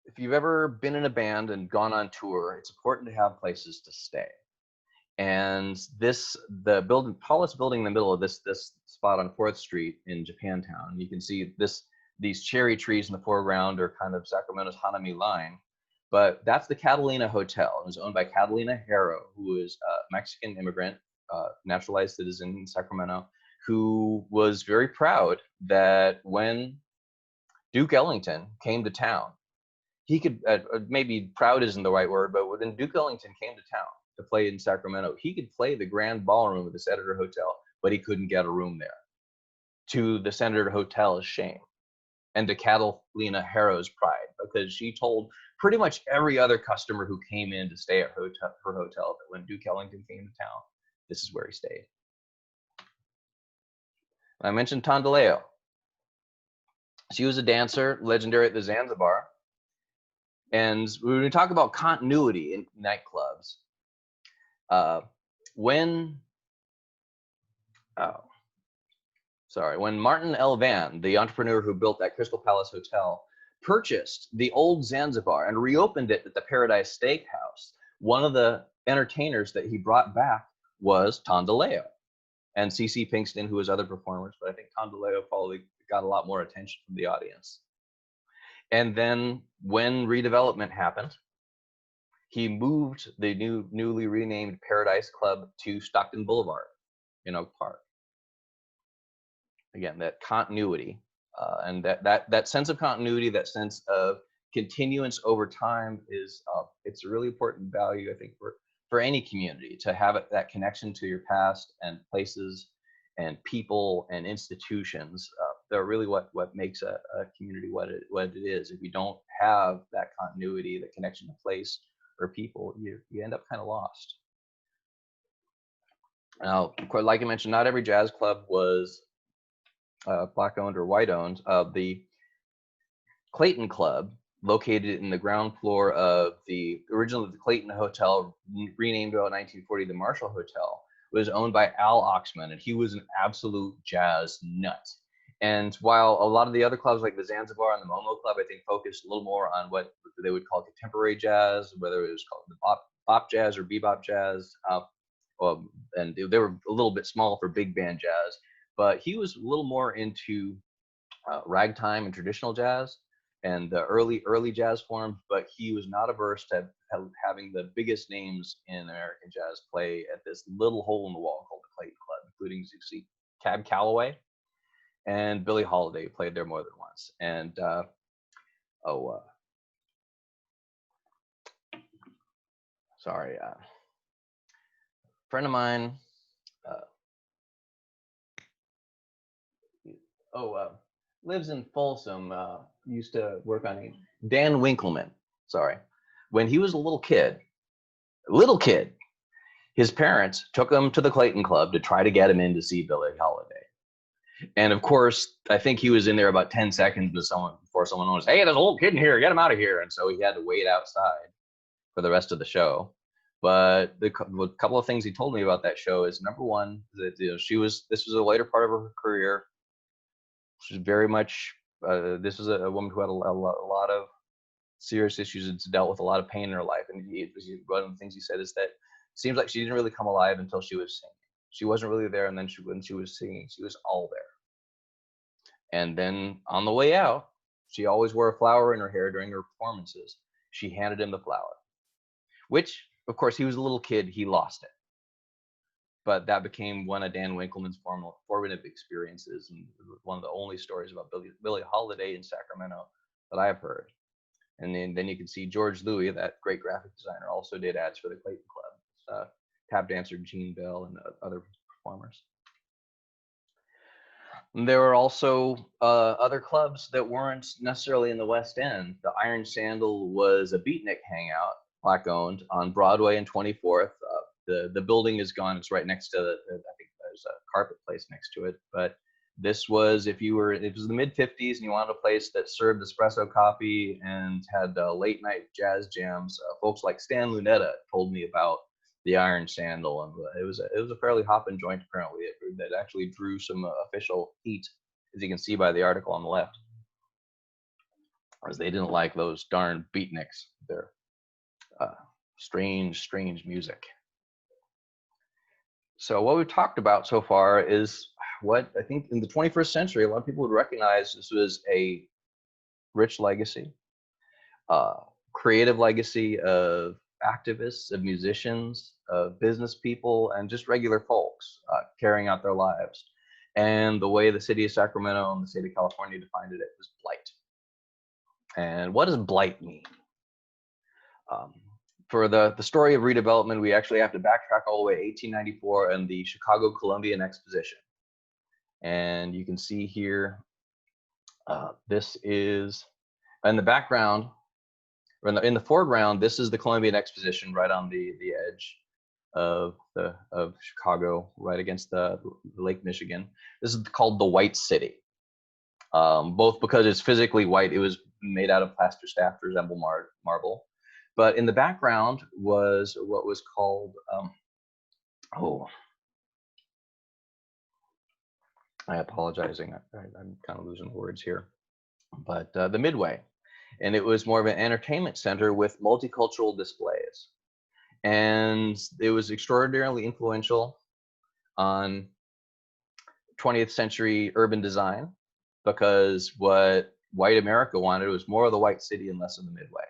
If you've ever been in a band and gone on tour, it's important to have places to stay. And the tallest building in the middle of this spot on 4th Street in Japantown, you can see these cherry trees in the foreground are kind of Sacramento's Hanami line, but that's the Catalina Hotel. It was owned by Catalina Harrow, who is a Mexican immigrant, naturalized citizen in Sacramento, who was very proud that when Duke Ellington came to town, he could, maybe proud isn't the right word, but when Duke Ellington came to town to play in Sacramento, he could play the Grand Ballroom of the Senator Hotel, but he couldn't get a room there, to the Senator Hotel's shame, and to Catalina Harrow's pride, because she told pretty much every other customer who came in to stay at her hotel that when Duke Ellington came to town, this is where he stayed. I mentioned Tondaleo. She was a dancer, legendary at the Zanzibar. And when we talk about continuity in nightclubs, when Martin L. Van, the entrepreneur who built that Crystal Palace Hotel, purchased the old Zanzibar and reopened it at the Paradise Steakhouse, one of the entertainers that he brought back was Tondaleo and CeCe Pinkston, who was other performers, but I think Tondaleo probably got a lot more attention from the audience. And then when redevelopment happened, he moved the newly renamed Paradise Club to Stockton Boulevard in Oak Park. Again, that continuity and that sense of continuity, that sense of continuance over time is it's a really important value, I think, for any community, to have that connection to your past and places and people and institutions. They're really what makes a community what it is. If you don't have that continuity, the connection to place or people, you end up kind of lost. Now, of course, like I mentioned, not every jazz club was Black owned or white owned. The Clayton Club, located in the ground floor of originally the Clayton Hotel, renamed about 1940 the Marshall Hotel, was owned by Al Oxman, and he was an absolute jazz nut. And while a lot of the other clubs like the Zanzibar and the Momo Club, I think, focused a little more on what they would call contemporary jazz, whether it was called the bop jazz or bebop jazz, and they were a little bit small for big band jazz, but he was a little more into ragtime and traditional jazz and the early jazz forms, but he was not averse to having the biggest names in American jazz play at this little hole in the wall called the Clayton Club, including Zuzi Cab Calloway and Billie Holiday played there more than once. And friend of mine, lives in Folsom, used to work on it. Dan Winkleman, when he was a little kid, his parents took him to the Clayton Club to try to get him in to see Billie Holiday. And of course, I think he was in there about 10 seconds before someone was, hey, there's a little kid in here, get him out of here. And so he had to wait outside for the rest of the show. But a couple of things he told me about that show is, number one, that this was a later part of her career. She was very much This was a woman who had a lot of serious issues and dealt with a lot of pain in her life. And one of the things he said is that it seems like she didn't really come alive until she was singing. She wasn't really there, and then when she was singing, she was all there. And then on the way out, she always wore a flower in her hair during her performances. She handed him the flower, which, of course, he was a little kid. He lost it. But that became one of Dan Winkleman's formative experiences, and one of the only stories about Billie Holiday in Sacramento that I've heard. And then you can see George Louis, that great graphic designer, also did ads for the Clayton Club. Tap dancer Gene Bell and other performers. And there were also other clubs that weren't necessarily in the West End. The Iron Sandal was a beatnik hangout, Black owned, on Broadway and 24th. The building is gone. It's right next to I think there's a carpet place next to it. But this was, it was the mid 50s and you wanted a place that served espresso coffee and had late night jazz jams. Folks like Stan Lunetta told me about the Iron Sandal, and it was a fairly hopping joint apparently. That actually drew some official heat, as you can see by the article on the left, as they didn't like those darn beatniks. Their strange music. So what we've talked about so far is what I think in the 21st century, a lot of people would recognize this was a rich legacy, creative legacy of activists, of musicians, of business people, and just regular folks carrying out their lives. And the way the city of Sacramento and the state of California defined it was blight. And what does blight mean? For the story of redevelopment, we actually have to backtrack all the way to 1894 and the Chicago Columbian Exposition. And you can see here, this is in the background, or in the foreground, this is the Columbian Exposition right on the edge of Chicago, right against the Lake Michigan. This is called the White City, both because it's physically white. It was made out of plaster staff to resemble marble. But in the background was what was called, I apologizing. I'm kind of losing words here, but the Midway. And it was more of an entertainment center with multicultural displays. And it was extraordinarily influential on 20th century urban design, because what white America wanted was more of the White City and less of the Midway.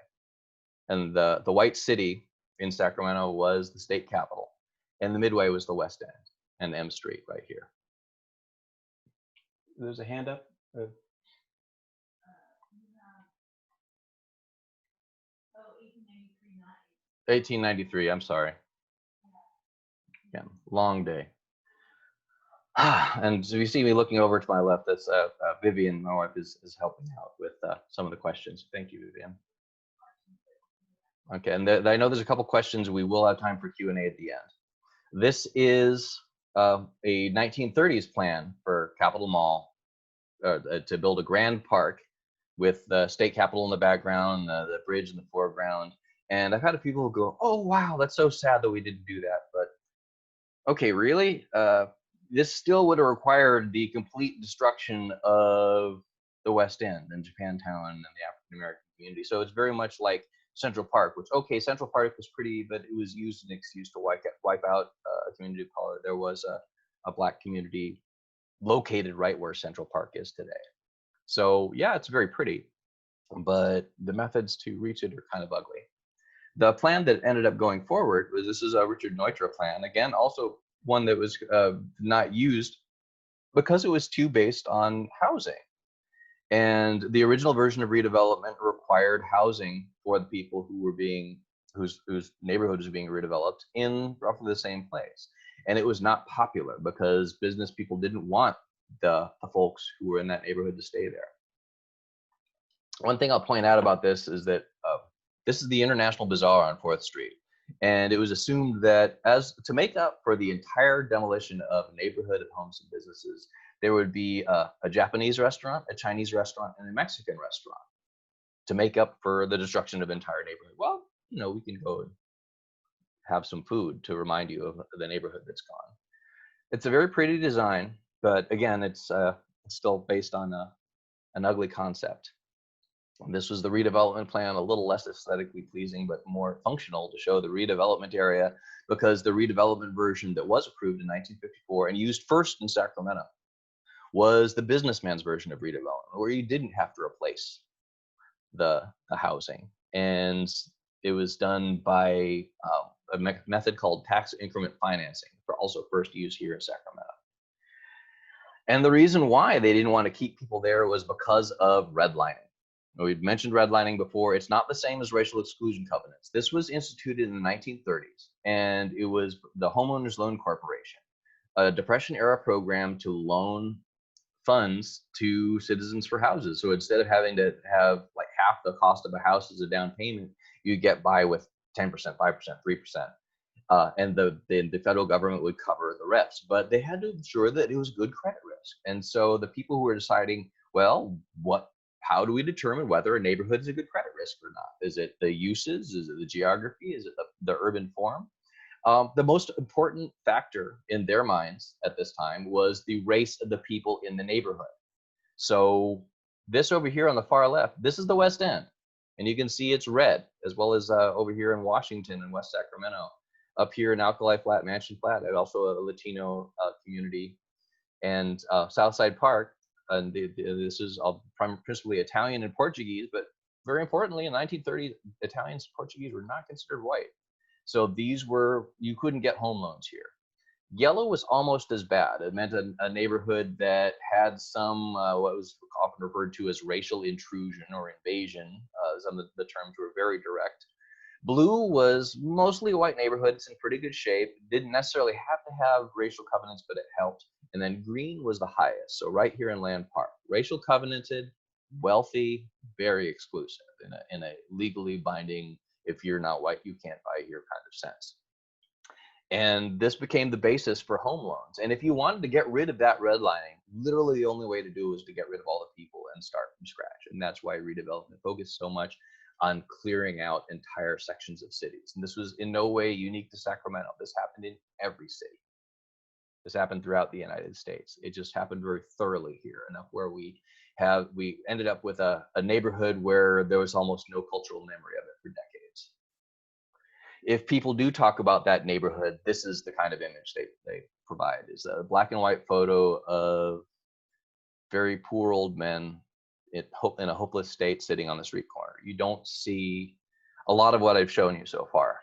And the White City in Sacramento was the state capital, and the Midway was the West End and M Street right here. There's a hand up. 1893, I'm sorry. Yeah, long day. And so you see me looking over to my left, that's Vivian, my wife, is helping out with some of the questions. Thank you, Vivian. Okay, and I know there's a couple questions. We will have time for Q&A at the end. This is a 1930s plan for Capitol Mall to build a grand park with the state capitol in the background, the bridge in the foreground. And I've had people who go, "Oh, wow, that's so sad that we didn't do that." But okay, really? This still would have required the complete destruction of the West End and Japantown and the African American community. So it's very much like Central Park, which, okay, Central Park was pretty, but it was used as an excuse to wipe out a community of color. There was a Black community located right where Central Park is today. So yeah, it's very pretty, but the methods to reach it are kind of ugly. The plan that ended up going forward was, this is a Richard Neutra plan. Again, also one that was not used because it was too based on housing. And the original version of redevelopment required housing for the people who were whose neighborhood was being redeveloped in roughly the same place. And it was not popular because business people didn't want the folks who were in that neighborhood to stay there. One thing I'll point out about this is that this is the International Bazaar on 4th Street. And it was assumed that to make up for the entire demolition of a neighborhood of homes and businesses, there would be a Japanese restaurant, a Chinese restaurant, and a Mexican restaurant to make up for the destruction of the entire neighborhood. Well, we can go and have some food to remind you of the neighborhood that's gone. It's a very pretty design, but again, it's still based on an ugly concept. This was the redevelopment plan, a little less aesthetically pleasing, but more functional to show the redevelopment area, because the redevelopment version that was approved in 1954 and used first in Sacramento was the businessman's version of redevelopment, where you didn't have to replace the housing. And it was done by a method called tax increment financing, for also first used here in Sacramento. And the reason why they didn't want to keep people there was because of redlining. We've mentioned redlining before. It's not the same as racial exclusion covenants. This was instituted in the 1930s, and it was the Homeowners Loan Corporation, a Depression-era program to loan funds to citizens for houses. So instead of having to have like half the cost of a house as a down payment, you get by with 10%, 5%, 3%. And the federal government would cover the rest. But they had to ensure that it was good credit risk. And so the people who were deciding, well, how do we determine whether a neighborhood is a good credit risk or not? Is it the uses? Is it the geography? Is it the urban form? The most important factor in their minds at this time was the race of the people in the neighborhood. So this over here on the far left, this is the West End. And you can see it's red, as well as over here in Washington and West Sacramento. Up here in Alkali Flat, Mansion Flat, and also a Latino community. And Southside Park, and this is principally Italian and Portuguese, but very importantly, in 1930s, Italians and Portuguese were not considered white. So these were, you couldn't get home loans here. Yellow was almost as bad. It meant a neighborhood that had some, what was often referred to as racial intrusion or invasion. Some of the terms were very direct. Blue was mostly a white neighborhood. It's in pretty good shape. Didn't necessarily have to have racial covenants, but it helped. And then green was the highest. So right here in Land Park, racial covenanted, wealthy, very exclusive in a legally binding, if you're not white, you can't buy here kind of sense. And this became the basis for home loans. And if you wanted to get rid of that redlining, literally the only way to do it was to get rid of all the people and start from scratch. And that's why redevelopment focused so much on clearing out entire sections of cities. And this was in no way unique to Sacramento. This happened in every city. This happened throughout the United States. It just happened very thoroughly here, enough where we ended up with a neighborhood where there was almost no cultural memory of it for decades. If people do talk about that neighborhood, this is the kind of image they provide, is a black and white photo of very poor old men in a hopeless state sitting on the street corner. You don't see a lot of what I've shown you so far.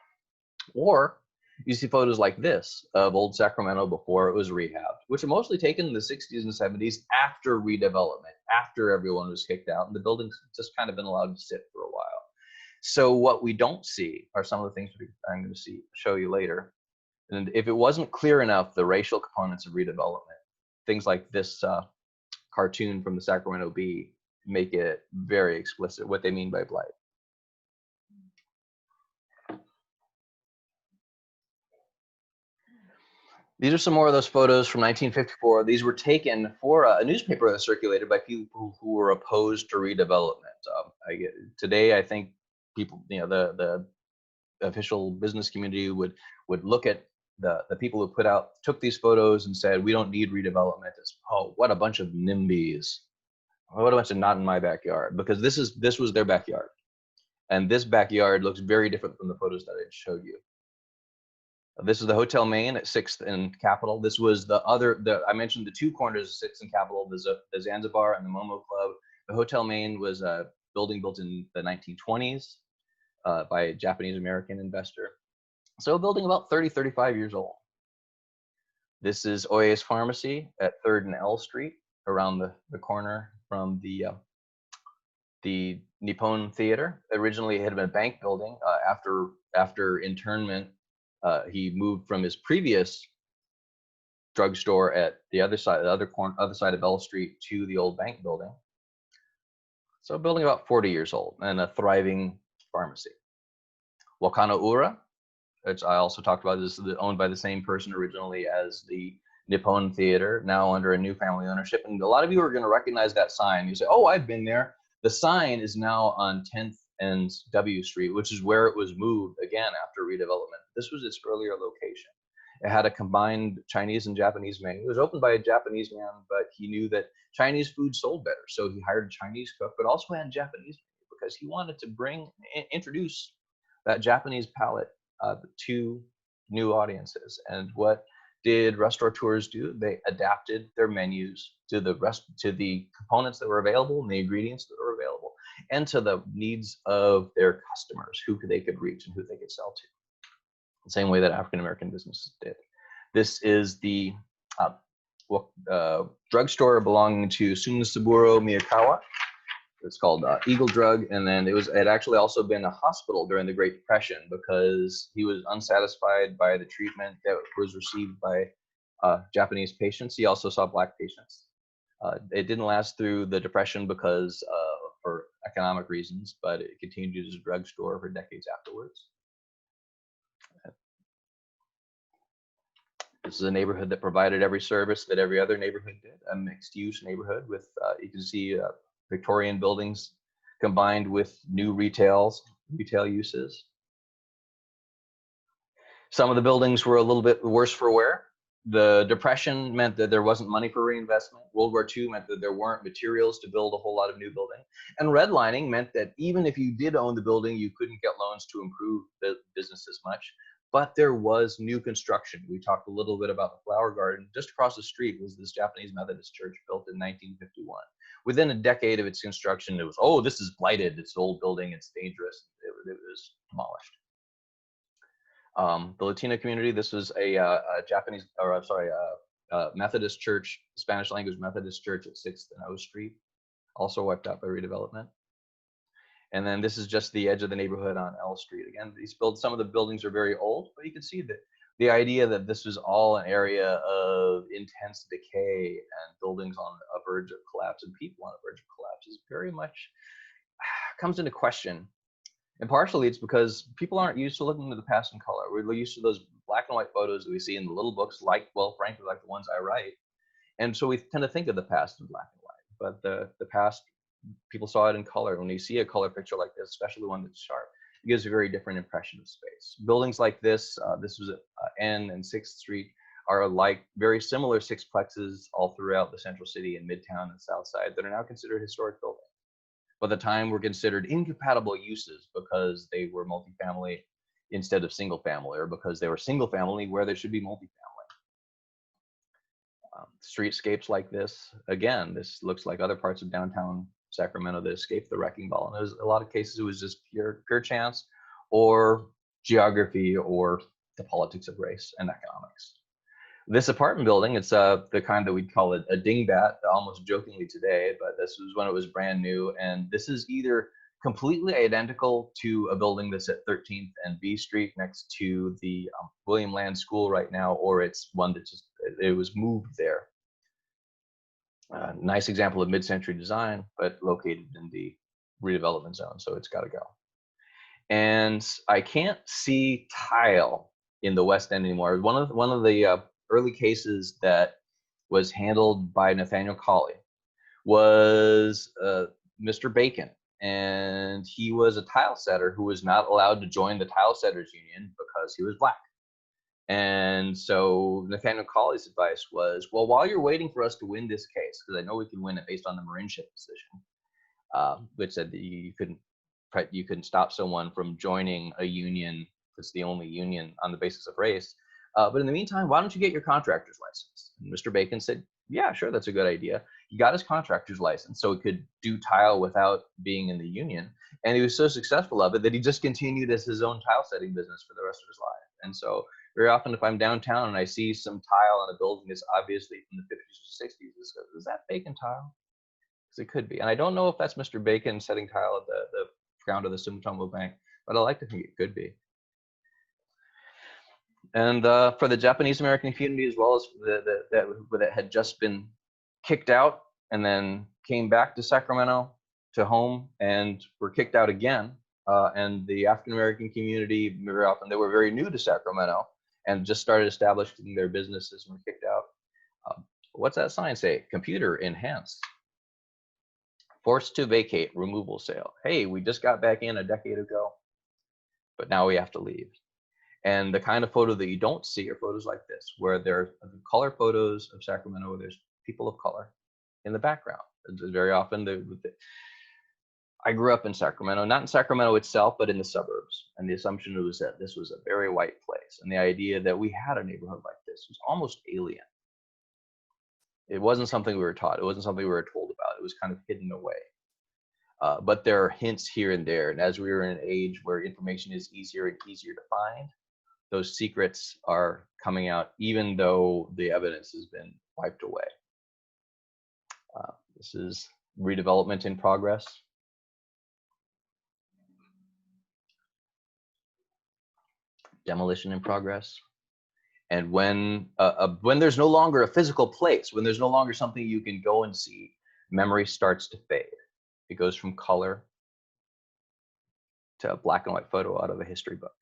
Or you see photos like this of old Sacramento before it was rehabbed, which are mostly taken in the 60s and 70s after redevelopment, after everyone was kicked out and the building's just kind of been allowed to sit for a while. So what we don't see are some of the things I'm going to show you later. And if it wasn't clear enough, the racial components of redevelopment, things like this cartoon from the Sacramento Bee make it very explicit what they mean by blight. These are some more of those photos from 1954. These were taken for a newspaper that circulated by people who were opposed to redevelopment. Today, I think people, the official business community would look at the people who took these photos and said, we don't need redevelopment. As, oh, what a bunch of NIMBYs. What a bunch of not in my backyard, because this was their backyard. And this backyard looks very different from the photos that I showed you. This is the Hotel Maine at 6th and Capitol. This was I mentioned the two corners of 6th and Capitol, the Zanzibar and the Momo Club. The Hotel Maine was a building built in the 1920s by a Japanese American investor. So a building about 30, 35 years old. This is Oyes Pharmacy at 3rd and L Street, around the corner from the Nippon Theater. Originally it had been a bank building. After internment, he moved from his previous drugstore at the other side of L Street to the old bank building. So a building about 40 years old and a thriving pharmacy. Wakano Ura, which I also talked about, is owned by the same person originally as the Nippon Theater, now under a new family ownership. And a lot of you are going to recognize that sign. You say, oh, I've been there. The sign is now on 10th and W Street, which is where it was moved again after redevelopment. This was its earlier location. It had a combined Chinese and Japanese menu. It was opened by a Japanese man, but he knew that Chinese food sold better, so he hired a Chinese cook, but also had a Japanese menu because he wanted to introduce that Japanese palate to new audiences. And what did restaurateurs do? They adapted their menus to the components that were available and the ingredients that were available, and to the needs of their customers, who they could reach and who they could sell to. The same way that African American businesses did. This is the drugstore belonging to Sunsaburo Miyakawa. It's called Eagle Drug, and then it actually also been a hospital during the Great Depression because he was unsatisfied by the treatment that was received by Japanese patients. He also saw black patients. It didn't last through the Depression because for economic reasons, but it continued as a drugstore for decades afterwards. This is a neighborhood that provided every service that every other neighborhood did, a mixed-use neighborhood with, you can see Victorian buildings combined with new retail uses. Some of the buildings were a little bit worse for wear. The Depression meant that there wasn't money for reinvestment. World War II meant that there weren't materials to build a whole lot of new building. And redlining meant that even if you did own the building, you couldn't get loans to improve the business as much. But there was new construction. We talked a little bit about the Flower Garden. Just across the street was this Japanese Methodist church built in 1951. Within a decade of its construction, it was, oh, this is blighted. It's an old building. It's dangerous. It was demolished. The Latino community, this was a Methodist church, Spanish language Methodist church at 6th and O Street, also wiped out by redevelopment. And then this is just the edge of the neighborhood on L Street. Again, some of the buildings are very old, but you can see that the idea that this was all an area of intense decay and buildings on a verge of collapse and people on a verge of collapse is very much comes into question. And partially it's because people aren't used to looking at the past in color. We're used to those black and white photos that we see in the little books, frankly, like the ones I write. And so we tend to think of the past in black and white, but the past, people saw it in color. When you see a color picture like this, especially one that's sharp, it gives a very different impression of space. Buildings like this, this was at N and 6th Street, are like very similar sixplexes all throughout the central city and Midtown and South Side that are now considered historic buildings. By the time were considered incompatible uses because they were multifamily instead of single family, or because they were single family where there should be multifamily. Streetscapes like this, again, this looks like other parts of downtown Sacramento that escaped the wrecking ball. And there's a lot of cases it was just pure chance or geography or the politics of race and economics. This apartment building, it's the kind that we'd call it a dingbat, almost jokingly today, but this was when it was brand new. And this is either completely identical to a building that's at 13th and B Street next to the William Land School right now, or it's one that it was moved there. Nice example of mid-century design, but located in the redevelopment zone, so it's got to go. And I can't see tile in the West End anymore. One of the early cases that was handled by Nathaniel Colley was Mr. Bacon, and he was a tile setter who was not allowed to join the tile setters union because he was black. And so Nathaniel Colley's advice was, well, while you're waiting for us to win this case, because I know we can win it based on the Marinship decision, which said that you couldn't stop someone from joining a union that's the only union on the basis of race. But in the meantime, why don't you get your contractor's license? And Mr. Bacon said, yeah, sure, that's a good idea. He got his contractor's license so he could do tile without being in the union. And he was so successful of it that he just continued as his own tile setting business for the rest of his life. And so very often if I'm downtown and I see some tile on a building that's obviously from the 50s or 60s, is that Bacon tile? Because it could be. And I don't know if that's Mr. Bacon setting tile at the ground of the Sumitomo Bank, but I like to think it could be. And for the Japanese American community, as well as that had just been kicked out and then came back to Sacramento to home and were kicked out again. And the African American community, very often they were very new to Sacramento and just started establishing their businesses and were kicked out. What's that sign say? Computer enhanced. Forced to vacate, removal sale. Hey, we just got back in a decade ago, but now we have to leave. And the kind of photo that you don't see are photos like this, where there are color photos of Sacramento where there's people of color in the background. Very often, I grew up in Sacramento, not in Sacramento itself, but in the suburbs. And the assumption was that this was a very white place. And the idea that we had a neighborhood like this was almost alien. It wasn't something we were taught. It wasn't something we were told about. It was kind of hidden away. But there are hints here and there. And as we are in an age where information is easier and easier to find, those secrets are coming out, even though the evidence has been wiped away. This is redevelopment in progress. Demolition in progress. And when there's no longer a physical place, when there's no longer something you can go and see, memory starts to fade. It goes from color to a black and white photo out of a history book.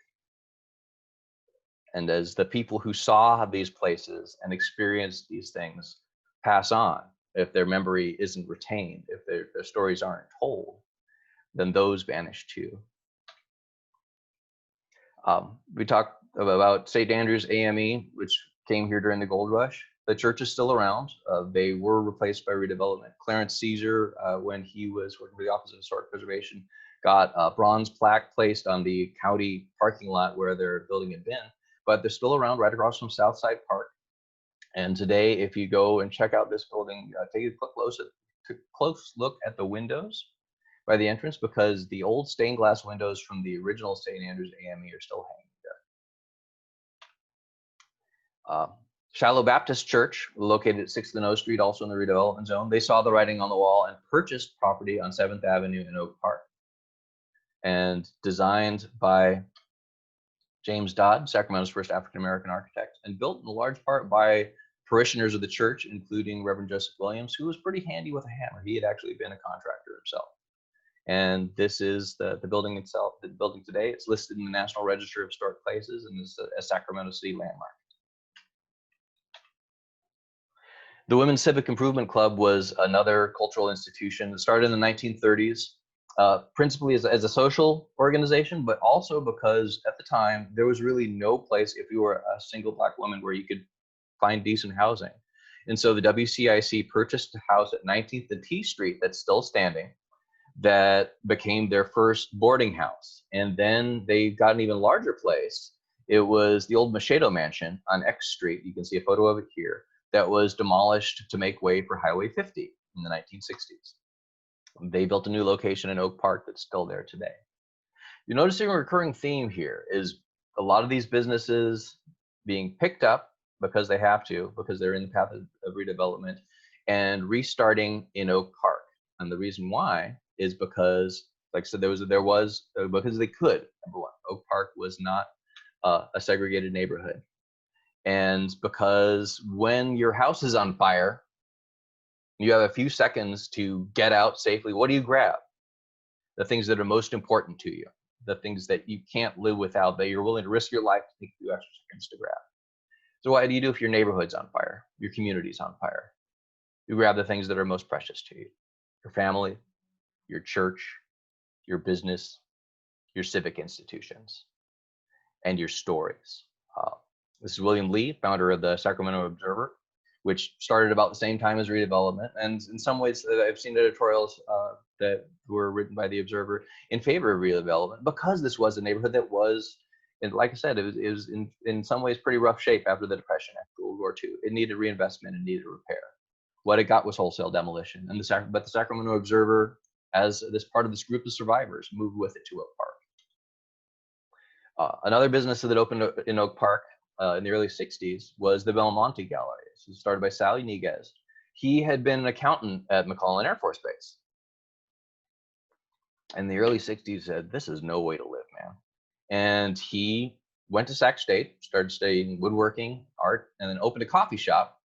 And as the people who saw these places and experienced these things pass on, if their memory isn't retained, if their stories aren't told, then those vanish too. We talked about St. Andrew's AME, which came here during the gold rush. The church is still around. They were replaced by redevelopment. Clarence Caesar, when he was working for the Office of Historic Preservation, got a bronze plaque placed on the county parking lot where their building had been, but they're still around right across from Southside Park. And today, if you go and check out this building, take a close look at the windows by the entrance, because the old stained glass windows from the original St. Andrew's AME are still hanging there. Shiloh Baptist Church, located at 6th and O Street, also in the redevelopment zone, they saw the writing on the wall and purchased property on 7th Avenue in Oak Park. And designed by James Dodd, Sacramento's first African American architect, and built in large part by parishioners of the church, including Reverend Joseph Williams, who was pretty handy with a hammer. He had actually been a contractor himself. And this is the building itself, the building today. It's listed in the National Register of Historic Places and is a Sacramento City landmark. The Women's Civic Improvement Club was another cultural institution that started in the 1930s, principally as a social organization, but also because at the time there was really no place, if you were a single Black woman, where you could find decent housing. And so the WCIC purchased a house at 19th and T Street that's still standing, that became their first boarding house. And then they got an even larger place. It was the old Machado Mansion on X Street. You can see a photo of it here. That was demolished to make way for Highway 50 in the 1960s. They built a new location in Oak Park that's still there today. You're noticing a recurring theme here is a lot of these businesses being picked up because they have to, because they're in the path of redevelopment, and restarting in Oak Park. And the reason why is because, like I said, because they could. Number one, Oak Park was not a segregated neighborhood. And because when your house is on fire, you have a few seconds to get out safely. What do you grab? The things that are most important to you, the things that you can't live without, that you're willing to risk your life to take a few extra seconds to grab. So what do you do if your neighborhood's on fire, your community's on fire? You grab the things that are most precious to you: your family, your church, your business, your civic institutions, and your stories. This is William Lee, founder of the Sacramento Observer, which started about the same time as redevelopment. And in some ways, I've seen editorials that were written by the Observer in favor of redevelopment, because this was a neighborhood that was, and like I said, it was in some ways pretty rough shape after the Depression, after World War II. It needed reinvestment and needed repair. What it got was wholesale demolition. But the Sacramento Observer, as this part of this group of survivors, moved with it to Oak Park. Another business that opened in Oak Park in the early 60s was the Belmonte Gallery. This was started by Sally Niguez. He had been an accountant at McClellan Air Force Base. In the early 60s, said, this is no way to live, man. And he went to Sac State, started studying woodworking, art, and then opened a coffee shop,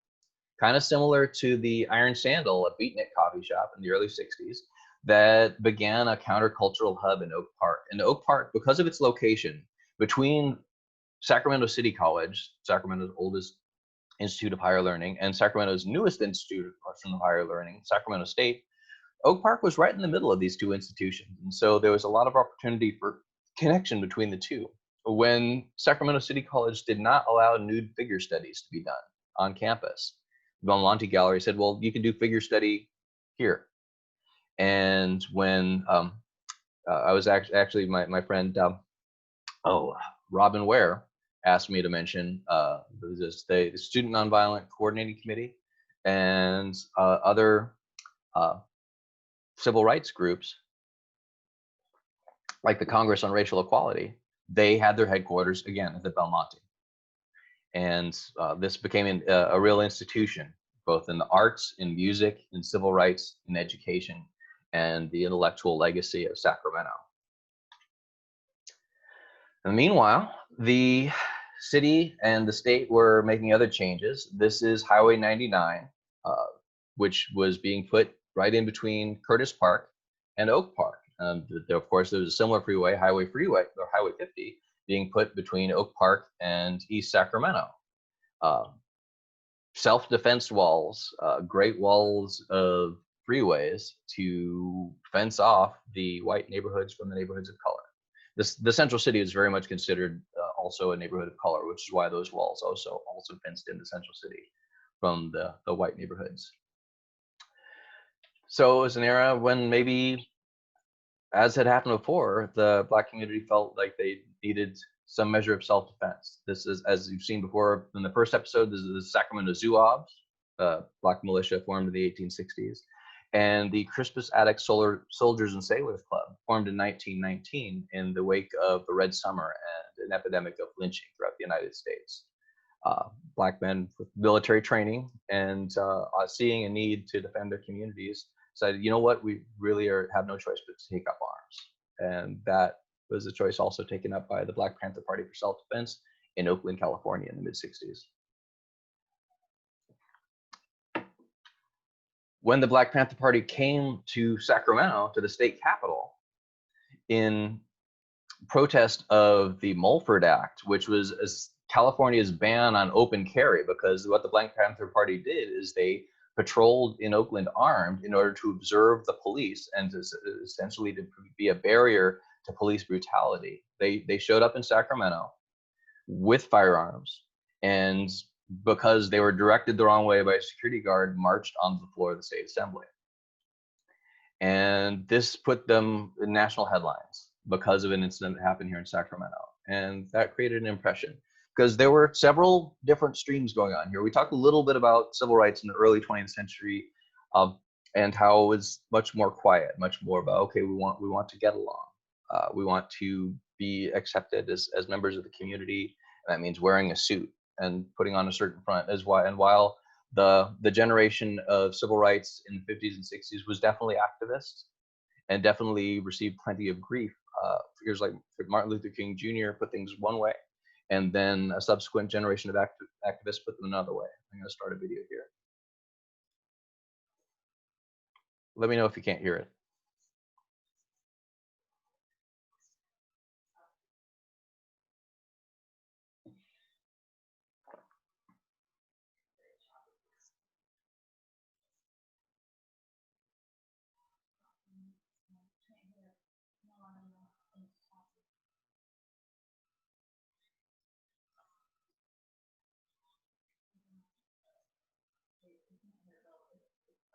kind of similar to the Iron Sandal, a beatnik coffee shop in the early 60s, that began a countercultural hub in Oak Park. And Oak Park, because of its location between Sacramento City College, Sacramento's oldest institute of higher learning, and Sacramento's newest institute of higher learning, Sacramento State, Oak Park was right in the middle of these two institutions. And so there was a lot of opportunity for connection between the two. when Sacramento City College did not allow nude figure studies to be done on campus, the Belmonte Gallery said, well, you can do figure study here. And when I was actually my friend, Robin Ware asked me to mention the Student Nonviolent Coordinating Committee and other civil rights groups like the Congress on Racial Equality. They had their headquarters again at the Belmonte, and this became a real institution, both in the arts, in music, in civil rights, in education, and the intellectual legacy of Sacramento. And meanwhile, the city and the state were making other changes. This is Highway 99, which was being put right in between Curtis Park and Oak Park. Of course, there was a similar freeway, Highway 50, being put between Oak Park and East Sacramento. Self-defense walls, great walls of freeways to fence off the white neighborhoods from the neighborhoods of color. The central city is very much considered also a neighborhood of color, which is why those walls also fenced in the central city from the white neighborhoods. So it was an era when maybe, as had happened before, the Black community felt like they needed some measure of self-defense. This is, as you've seen before in the first episode, this is the Sacramento Zouaves, Black militia formed in the 1860s, and the Crispus Attucks Soldiers and Sailors Club, formed in 1919 in the wake of the Red Summer and an epidemic of lynching throughout the United States. Black men with military training and seeing a need to defend their communities decided, you know what, we really have no choice but to take up arms. And that was a choice also taken up by the Black Panther Party for self-defense in Oakland, California in the mid-60s. When the Black Panther Party came to Sacramento, to the state capitol, in protest of the Mulford Act, which was California's ban on open carry, because what the Black Panther Party did is they patrolled in Oakland armed in order to observe the police and to essentially to be a barrier to police brutality. They showed up in Sacramento with firearms, and because they were directed the wrong way by a security guard, marched onto the floor of the state assembly. And this put them in national headlines because of an incident that happened here in Sacramento. And that created an impression, because there were several different streams going on here. We talked a little bit about civil rights in the early 20th century, and how it was much more quiet, much more about, okay, we want to get along. We want to be accepted as members of the community. And that means wearing a suit and putting on a certain front while the generation of civil rights in the 50s and 60s was definitely activist and definitely received plenty of grief. Figures like Martin Luther King Jr. put things one way, and then a subsequent generation of activists put them another way. I'm going to start a video here. Let me know if you can't hear it.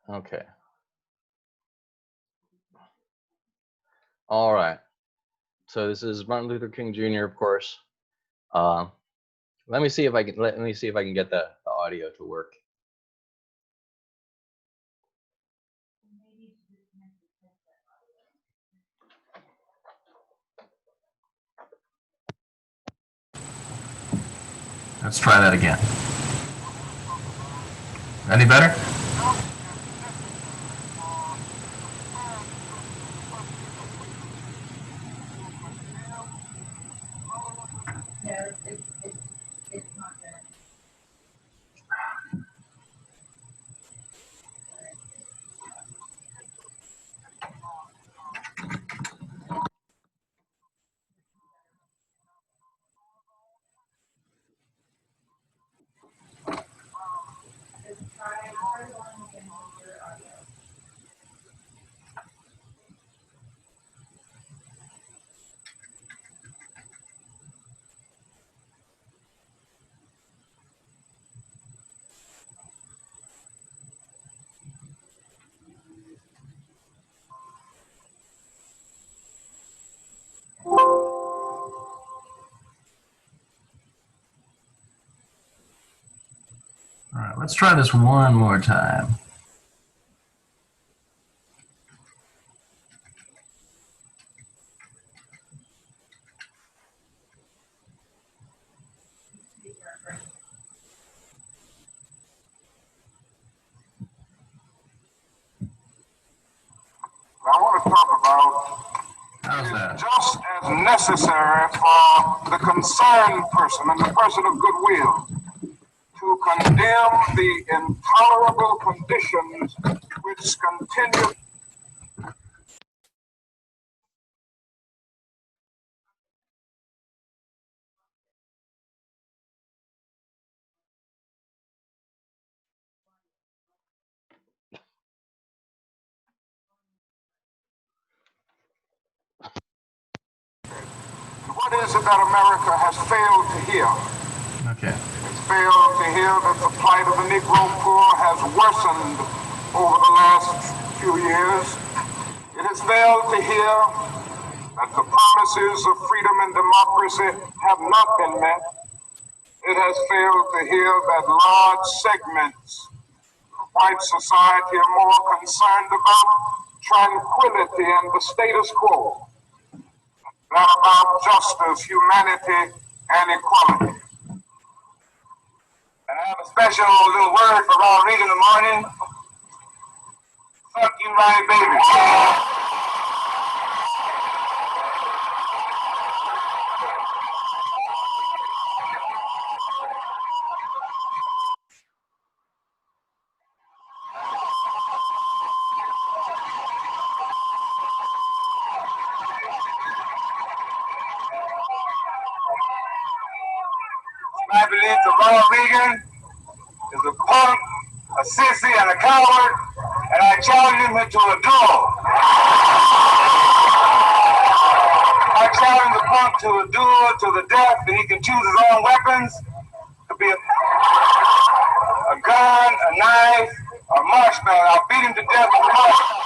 Okay. All right. So this is Martin Luther King Jr., of course. Let me see if I can get the audio to work. Let's try that again. Any better? Let's try this one more time. I want to talk about How's that? just as necessary for the concerned person and the person of goodwill to condemn the intolerable conditions which continue. What is it that America has failed to hear? Okay. It's failed to hear that the plight of the Negro poor has worsened over the last few years. It has failed to hear that the promises of freedom and democracy have not been met. It has failed to hear that large segments of white society are more concerned about tranquility and the status quo than about justice, humanity, and equality. And I have a special little word for Ronald Reagan in the morning. Fuck you, right, baby. I believe that Ronald Reagan is a punk, a sissy, and a coward, and I challenge him to a duel. I challenge the punk to a duel to the death, and he can choose his own weapons. It could be a gun, a knife, or a marshmallow. I'll beat him to death with a marshmallow.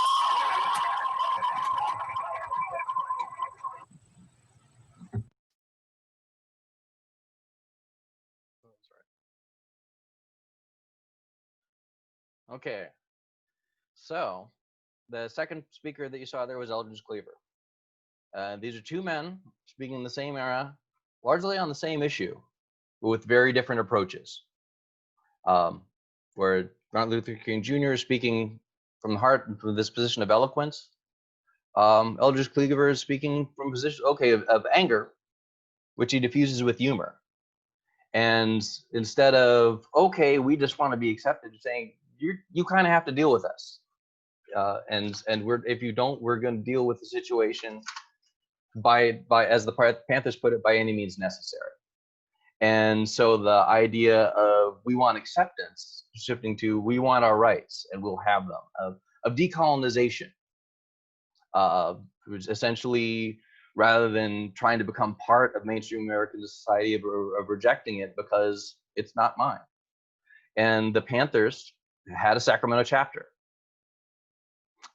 Okay, so the second speaker that you saw there was Eldridge Cleaver. These are two men speaking in the same era, largely on the same issue, but with very different approaches. Where Martin Luther King Jr. is speaking from the heart, from this position of eloquence. Eldridge Cleaver is speaking from a position, of anger, which he diffuses with humor. And instead of, okay, we just want to be accepted, saying, you kind of have to deal with us. And if you don't, we're going to deal with the situation by as the Panthers put it, by any means necessary. And so the idea of we want acceptance shifting to we want our rights and we'll have them, of decolonization, which essentially, rather than trying to become part of mainstream American society, of rejecting it because it's not mine. And the Panthers had a Sacramento chapter.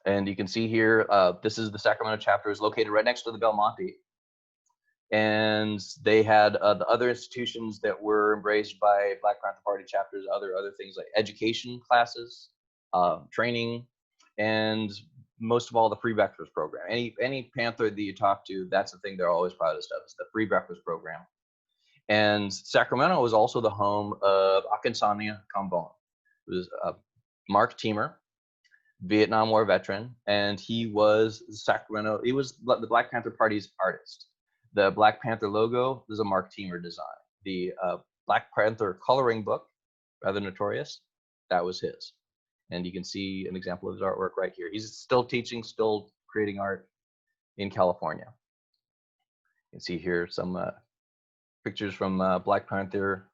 And you can see here, this is the Sacramento chapter, is located right next to the Belmonte. And they had the other institutions that were embraced by Black Panther Party chapters, other things like education classes, training, and most of all, the free breakfast program. Any Panther that you talk to, that's the thing they're always proudest of, is the free breakfast program. And Sacramento was also the home of Akinsanya Kambon, who was Mark Teamer, Vietnam War veteran, and he was he was the Black Panther Party's artist. The Black Panther logo is a Mark Teamer design. The Black Panther coloring book, rather notorious, that was his. And you can see an example of his artwork right here. He's still teaching, still creating art in California. You can see here some pictures from Black Panther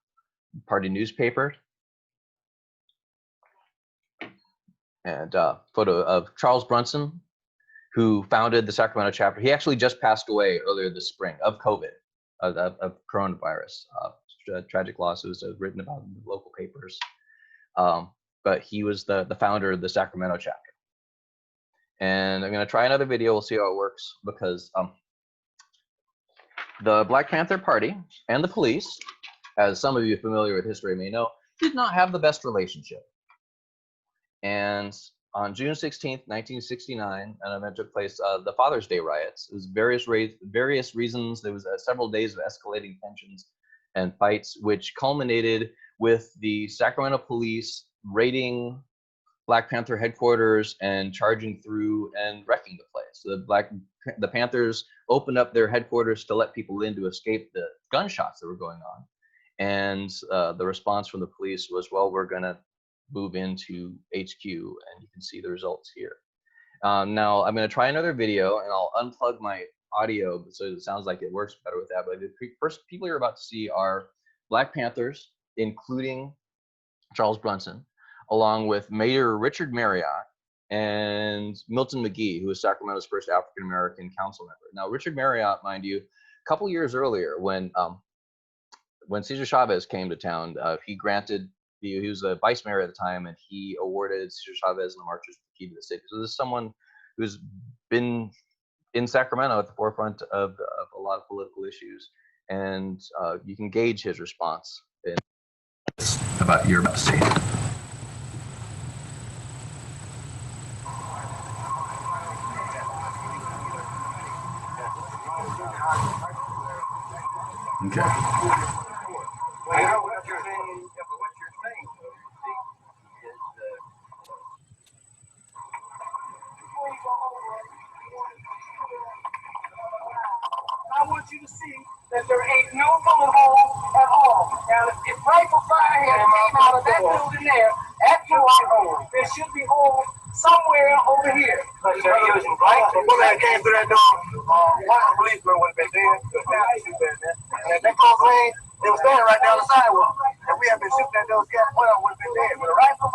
Party newspaper. And photo of Charles Brunson, who founded the Sacramento chapter. He actually just passed away earlier this spring of COVID, of coronavirus. Tragic loss. It was written about in the local papers. But he was the founder of the Sacramento chapter. And I'm going to try another video. We'll see how it works, because the Black Panther Party and the police, as some of you familiar with history may know, did not have the best relationship. And on June 16th, 1969, an event took place, the Father's Day riots. It was various reasons. There was several days of escalating tensions and fights, which culminated with the Sacramento police raiding Black Panther headquarters and charging through and wrecking the place. The Panthers opened up their headquarters to let people in to escape the gunshots that were going on. And the response from the police was, well, we're going to move into HQ, and you can see the results here. Now I'm going to try another video, and I'll unplug my audio so it sounds like it works better with that. But the first people you're about to see are Black Panthers, including Charles Brunson, along with Mayor Richard Marriott and Milton McGee, who was Sacramento's first African American council member. Now, Richard Marriott, mind you, a couple years earlier, when Cesar Chavez came to town, he was a vice mayor at the time, and he awarded Cesar Chavez and the Marchers the key to the city. So this is someone who's been in Sacramento at the forefront of a lot of political issues, and you can gauge his response. About you're about to see. Okay. Well, you know what you're saying, what you're saying, though, you see, is I want you to see that there ain't no bullet hole at all. Now, if rifle fire had came out of that building there, at your hole, there should be holes somewhere over here. But they're using blanks. The bullet that came through that door, one policeman would have been dead. And if that close range, they were standing right down the sidewalk. If we had been shooting at those guys, one of them would have been dead. With a rifle,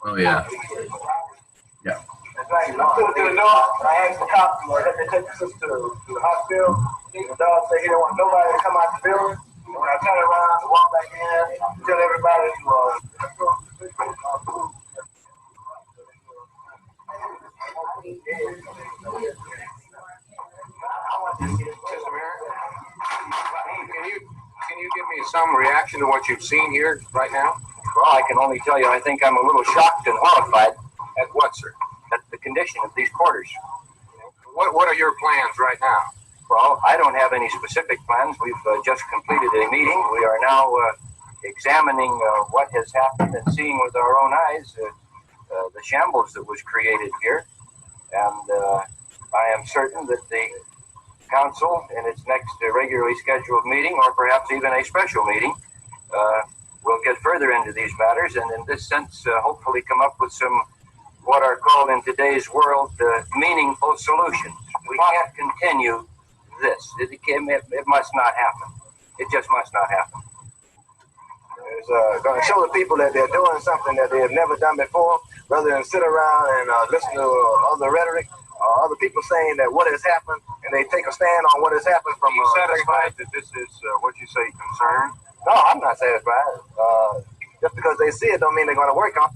Oh yeah. Yeah. that's right. I stood to the door. I asked the cops, let me take the sister to the hospital. The dog said he didn't want nobody to come out the building. When I turned around, walk back in, tell everybody Can you give me some reaction to what you've seen here right now? Well, I can only tell you I think I'm a little shocked and horrified At what, sir? at the condition of these quarters. What are your plans right now? Well, I don't have any specific plans. We've just completed a meeting. We are now examining what has happened and seeing with our own eyes the shambles that was created here. And I am certain that the council in its next regularly scheduled meeting, or perhaps even a special meeting, will get further into these matters and in this sense hopefully come up with some what are called in today's world meaningful solutions. We can't continue this. It must not happen. It just must not happen. It's going to show the people that they're doing something that they have never done before, rather than sit around and listen to other rhetoric, other people saying that what has happened, and they take a stand on what has happened from. Are you satisfied that this is what you say concern? No, I'm not satisfied. Just because they see it don't mean they're going to work on it.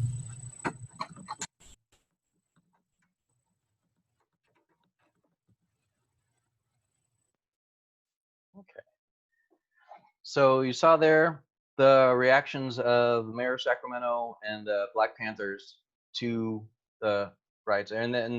Okay. So you saw there the reactions of the mayor of Sacramento and Black Panthers to the riots, and then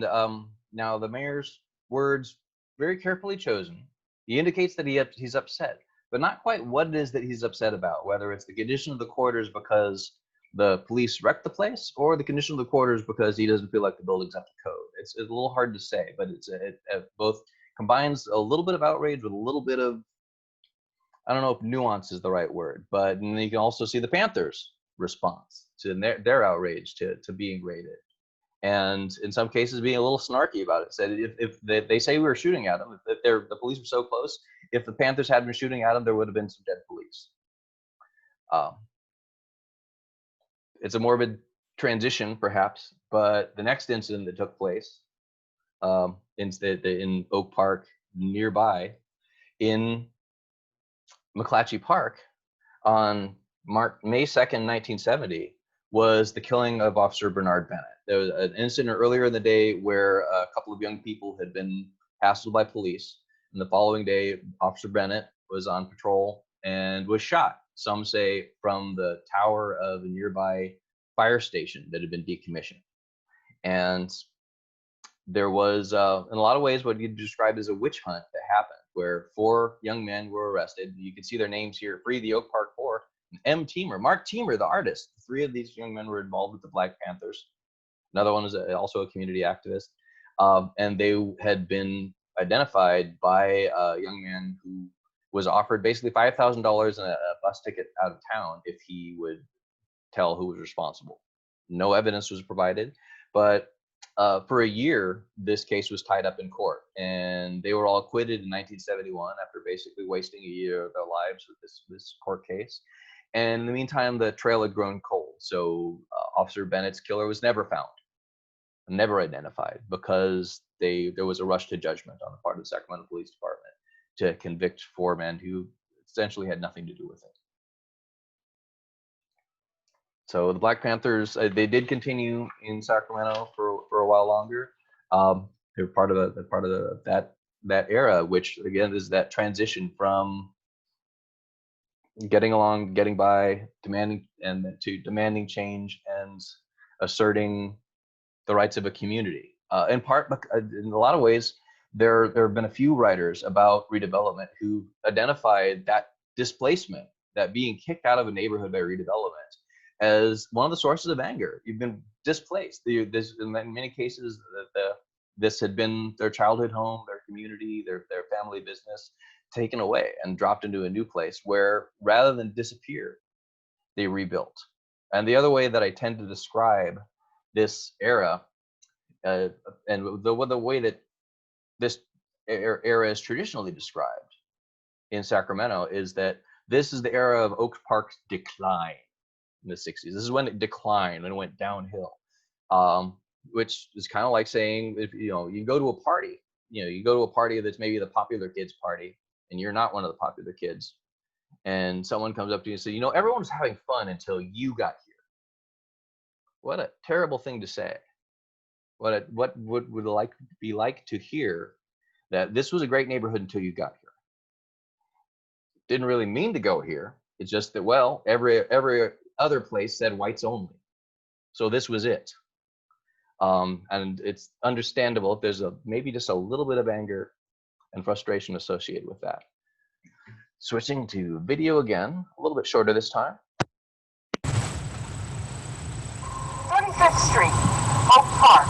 now the mayor's words, very carefully chosen. He indicates that he's upset, but not quite what it is that he's upset about, whether it's the condition of the quarters because the police wrecked the place, or the condition of the quarters because he doesn't feel like the building's up to code. It's a little hard to say, but it both combines a little bit of outrage with a little bit of, I don't know if nuance is the right word, but and you can also see the Panthers' response to their outrage to being raided. And in some cases being a little snarky about it. Said if they say we were shooting at them, if the police were so close, if the Panthers hadn't been shooting at them, there would have been some dead police. It's a morbid transition, perhaps, but the next incident that took place in Oak Park nearby, in McClatchy Park, on May 2nd, 1970, was the killing of Officer Bernard Bennett. There was an incident earlier in the day where a couple of young people had been hassled by police. And the following day, Officer Bennett was on patrol and was shot, some say from the tower of a nearby fire station that had been decommissioned. And there was, in a lot of ways, what you'd describe as a witch hunt that happened, where 4 young men were arrested. You can see their names here: Free the Oak Park 4, M. Teamer, Mark Teamer, the artist. 3 of these young men were involved with the Black Panthers. Another one was also a community activist. And they had been identified by a young man who was offered basically $5,000 and a bus ticket out of town if he would tell who was responsible. No evidence was provided, but for a year, this case was tied up in court, and they were all acquitted in 1971 after basically wasting a year of their lives with this court case. And in the meantime, the trail had grown cold, so Officer Bennett's killer was never found, never identified, because there was a rush to judgment on the part of the Sacramento Police Department to convict 4 men who essentially had nothing to do with it. So the Black Panthers, they did continue in Sacramento for a while longer. They were part of that era, which again is that transition from getting along, getting by, demanding change and asserting the rights of a community. In part, in a lot of ways, there have been a few writers about redevelopment who identified that displacement, that being kicked out of a neighborhood by redevelopment, as one of the sources of anger. You've been displaced. In many cases, this had been their childhood home, their community, their family business, taken away and dropped into a new place where, rather than disappear, they rebuilt. And the other way that I tend to describe this era, and the way that this era is traditionally described in Sacramento, is that this is the era of Oak Park's decline in the 60s. This is when it declined and went downhill, which is kind of like saying, if you go to a party, you go to a party that's maybe the popular kids party, and you're not one of the popular kids, and someone comes up to you and says, everyone was having fun until you got here. What a terrible thing to say. What would it be like to hear that this was a great neighborhood until you got here? Didn't really mean to go here. It's just that, well, every other place said whites only, so this was it. And it's understandable if there's maybe just a little bit of anger and frustration associated with that. Switching to video again, a little bit shorter this time. 35th Street, Oak Park,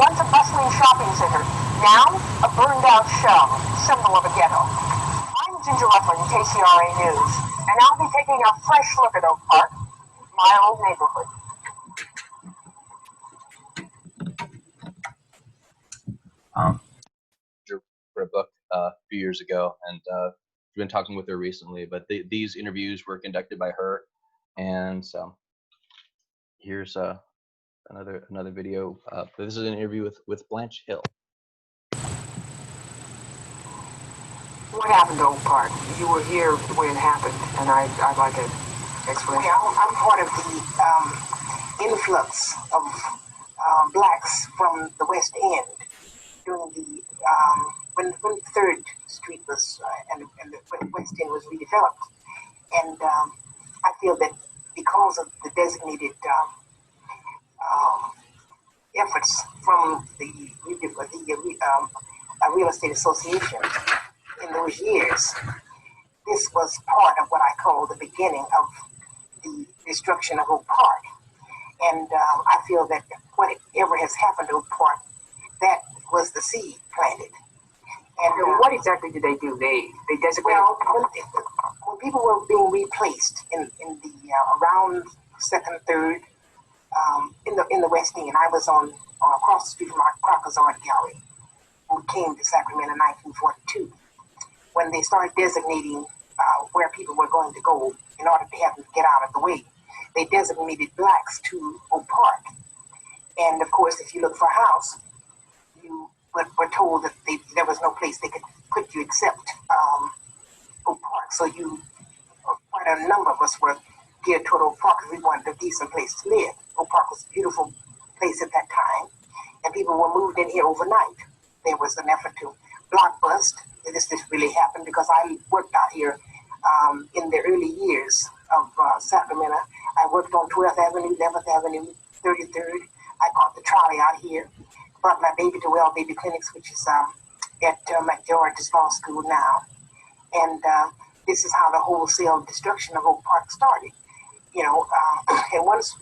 once a bustling shopping center, now a burned-out shell, symbol of a ghetto. I'm Ginger Ruffin, KCRA News, and I'll be taking a fresh look at Oak Park, my old neighborhood. For a book a few years ago, and we've been talking with her recently, but these interviews were conducted by her. And so here's another video. This is an interview with Blanche Hill. What happened to Oak Park? You were here when it happened, and I'd like an explanation. Yeah, I'm part of the influx of blacks from the West End during the when 3rd Street was and when West End was redeveloped, and I feel that because of the designated efforts from the real estate association in those years, this was part of what I call the beginning of the destruction of Oak Park. And I feel that whatever has happened to Oak Park, that was the seed planted. And what exactly did they do? They designated. Well, when people were being replaced in the around 2nd, 3rd, in the West End, I was on across the street from Crocker's Art Gallery, who came to Sacramento in 1942. When they started designating where people were going to go in order to have them get out of the way, they designated blacks to Oak Park. And of course, if you look for a house, you were told that there was no place they could put you except Oak Park. So quite a number of us were geared toward Oak Park because we wanted a decent place to live. Oak Park was a beautiful place at that time, and people were moved in here overnight. There was an effort to block bust. This really happened because I worked out here in the early years of Sacramento. I worked on 12th Avenue, 11th Avenue, 33rd. I caught the trolley out here, brought my baby to Well Baby Clinics, which is at McGeorge's Law School now. And this is how the wholesale destruction of Oak Park started. And once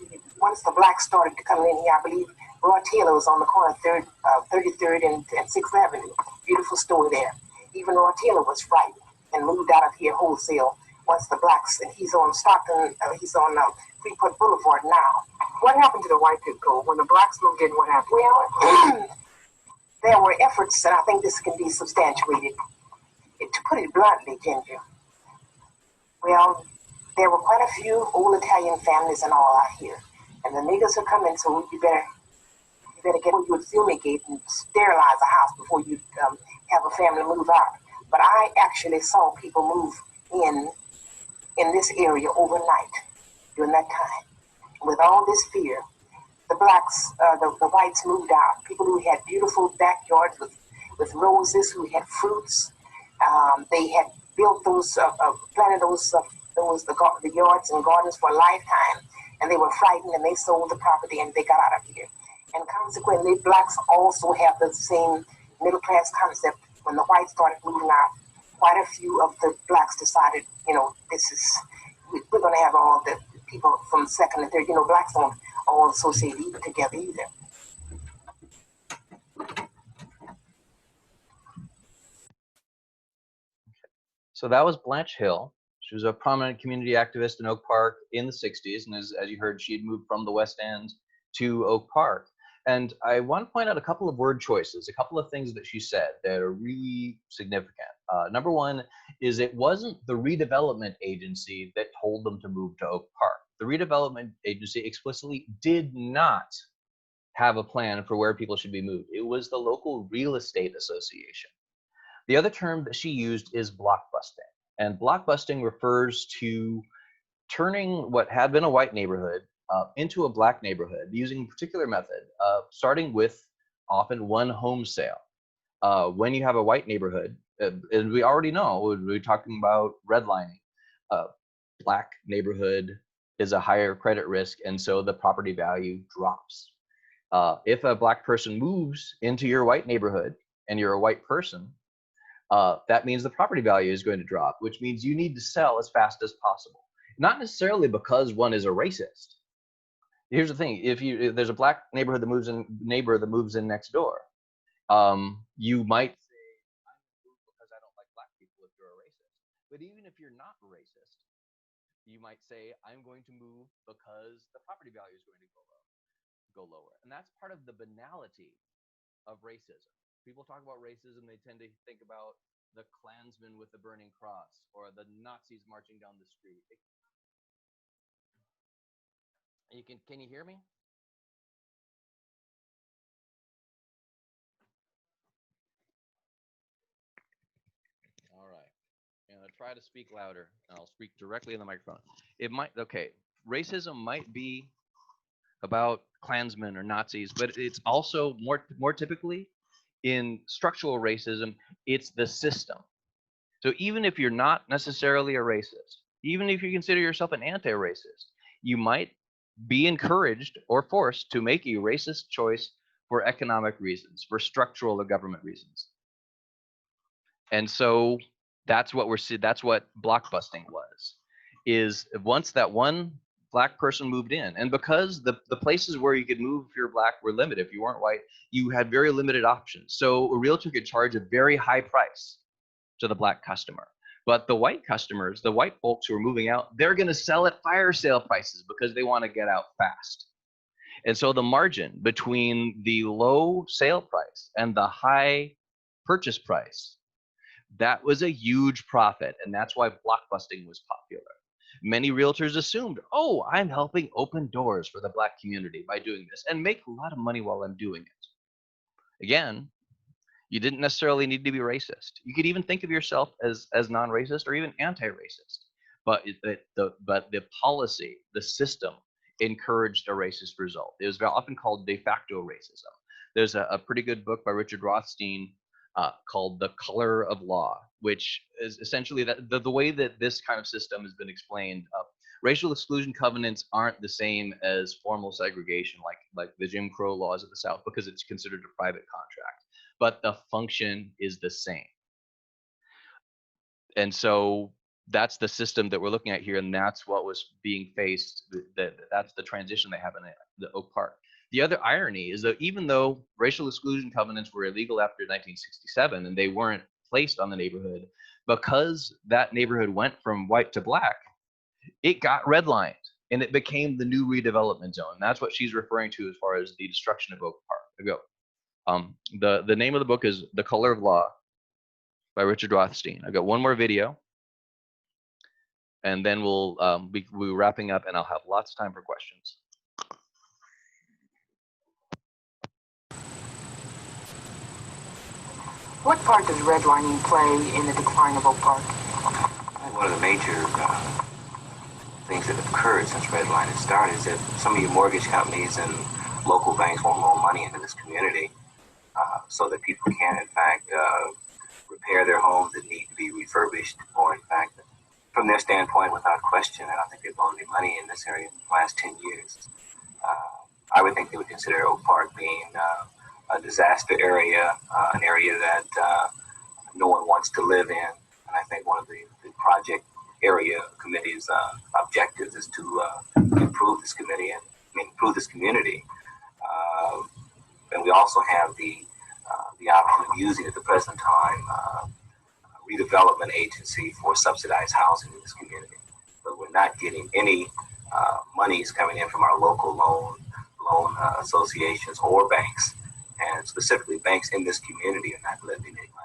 the blacks started to come in here, I believe Roy Taylor was on the corner of 33rd and 6th Avenue. Beautiful store there. Even Roy Taylor was frightened and moved out of here wholesale once the blacks, and he's on Stockton, he's on Freeport Boulevard now. What happened to the white people? When the blacks moved in, what happened? Well, there were efforts, and I think this can be substantiated. To put it bluntly, Ginger, well, there were quite a few old Italian families and all out here. And the niggas are coming, so you better get, you would fumigate and sterilize a house before you have a family move out. But I actually saw people move in this area overnight during that time. With all this fear, the blacks, the whites moved out. People who had beautiful backyards with roses, who had fruits. They had built those, planted the yards and gardens for a lifetime, and they were frightened and they sold the property and they got out of here. And consequently, blacks also have the same middle class concept. When the whites started moving out, quite a few of the blacks decided, we're going to have all the people from second and third. Blacks don't all associate together either. So that was Blanche Hill. She was a prominent community activist in Oak Park in the 60s. And as you heard, she had moved from the West End to Oak Park. And I want to point out a couple of word choices, a couple of things that she said that are really significant. Number one is it wasn't the redevelopment agency that told them to move to Oak Park. The redevelopment agency explicitly did not have a plan for where people should be moved. It was the local real estate association. The other term that she used is blockbusting. And blockbusting refers to turning what had been a white neighborhood into a black neighborhood using a particular method, starting with often one home sale. When you have a white neighborhood, and we already know, we're talking about redlining, black neighborhood is a higher credit risk, and so the property value drops. If a black person moves into your white neighborhood and you're a white person, that means the property value is going to drop, which means you need to sell as fast as possible. Not necessarily because one is a racist. Here's the thing: if there's a black neighborhood that moves in next door, you might say, "I'm going to move because I don't like black people." If you're a racist, but even if you're not racist, you might say, "I'm going to move because the property value is going to go lower," and that's part of the banality of racism. People talk about racism, they tend to think about the Klansmen with the burning cross or the Nazis marching down the street. Can you hear me? All right. I'm going to try to speak louder, and I'll speak directly in the microphone. Racism might be about Klansmen or Nazis, but it's also more typically in structural racism, it's the system. So even if you're not necessarily a racist, even if you consider yourself an anti-racist, you might be encouraged or forced to make a racist choice for economic reasons, for structural or government reasons. And so that's what that's what blockbusting was, is once that one black person moved in, and because the places where you could move if you're black were limited, if you weren't white, you had very limited options. So a realtor could charge a very high price to the black customer. But the white customers, the white folks who are moving out, they're going to sell at fire sale prices because they want to get out fast. And so the margin between the low sale price and the high purchase price, that was a huge profit. And that's why blockbusting was popular. Many realtors assumed, oh, I'm helping open doors for the black community by doing this and make a lot of money while I'm doing it. Again, you didn't necessarily need to be racist. You could even think of yourself as non-racist or even anti-racist. But the policy, the system, encouraged a racist result. It was often called de facto racism. There's a pretty good book by Richard Rothstein called the color of law, which is essentially that the way that this kind of system has been explained. Racial exclusion covenants aren't the same as formal segregation, like the Jim Crow laws of the South, because it's considered a private contract, but the function is the same. And so that's the system that we're looking at here, and that's what was being faced. That's the transition they have in the Oak Park. The other irony is that even though racial exclusion covenants were illegal after 1967 and they weren't placed on the neighborhood, because that neighborhood went from white to black, it got redlined and it became the new redevelopment zone. That's what she's referring to as far as the destruction of Oak Park. The name of the book is The Color of Law by Richard Rothstein. I've got one more video, and then we'll be wrapping up, and I'll have lots of time for questions. What part does redlining play in the decline of Oak Park? One of the major things that have occurred since redlining started is that some of your mortgage companies and local banks won't loan money into this community so that people can, in fact, repair their homes that need to be refurbished, or in fact, from their standpoint, without question, I don't think they've loaned any money in this area in the last 10 years. I would think they would consider Oak Park being a disaster area, an area that no one wants to live in. And I think one of the project area committee's objectives is to improve this improve this community. And we also have the option of using at the present time redevelopment agency for subsidized housing in this community. But we're not getting any monies coming in from our local loan associations or banks, and specifically banks in this community are not lending any money.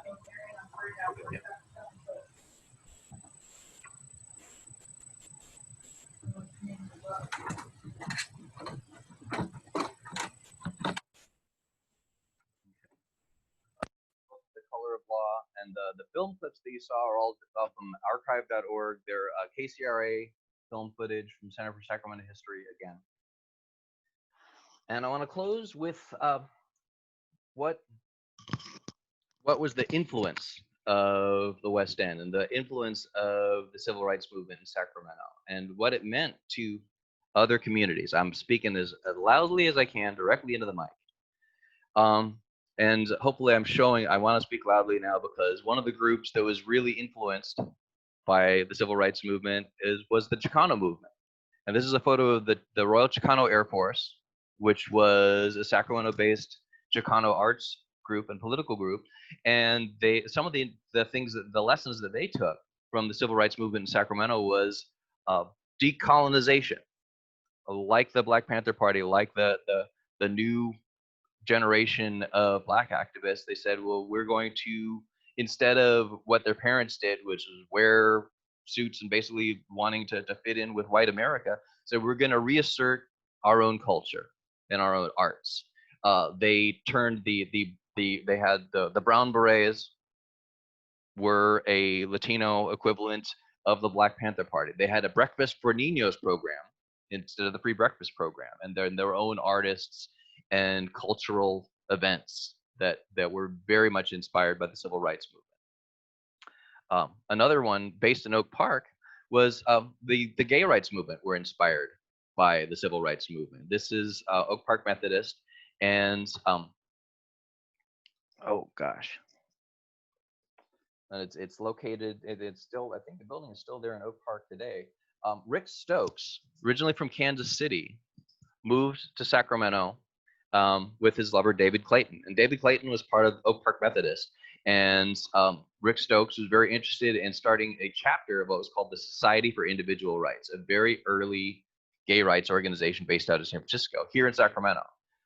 The Color of Law, and the film clips that you saw are all from archive.org. They're KCRA film footage from Center for Sacramento History again. And I want to close with what was the influence of the West End and the influence of the civil rights movement in Sacramento and what it meant to other communities. I'm speaking as loudly as I can directly into the mic. And hopefully I want to speak loudly now, because one of the groups that was really influenced by the civil rights movement was the Chicano movement. And this is a photo of the Royal Chicano Air Force, which was a Sacramento-based Chicano arts group and political group. And some of the lessons that they took from the civil rights movement in Sacramento was decolonization, like the Black Panther Party, like the new generation of Black activists. They said, well, we're going to, instead of what their parents did, which was wear suits and basically wanting to fit in with white America, so we're going to reassert our own culture and our own arts. They turned they had the Brown Berets were a Latino equivalent of the Black Panther Party. They had a Breakfast for Niños program instead of the free breakfast program, and they're their own artists and cultural events that were very much inspired by the civil rights movement. Another one based in Oak Park was the gay rights movement were inspired by the civil rights movement. This is Oak Park Methodist, and oh gosh, and it's located. It's still, I think the building is still there in Oak Park today. Rick Stokes, originally from Kansas City, moved to Sacramento with his lover David Clayton, and David Clayton was part of Oak Park Methodist. And Rick Stokes was very interested in starting a chapter of what was called the Society for Individual Rights, a very early gay rights organization based out of San Francisco, here in Sacramento.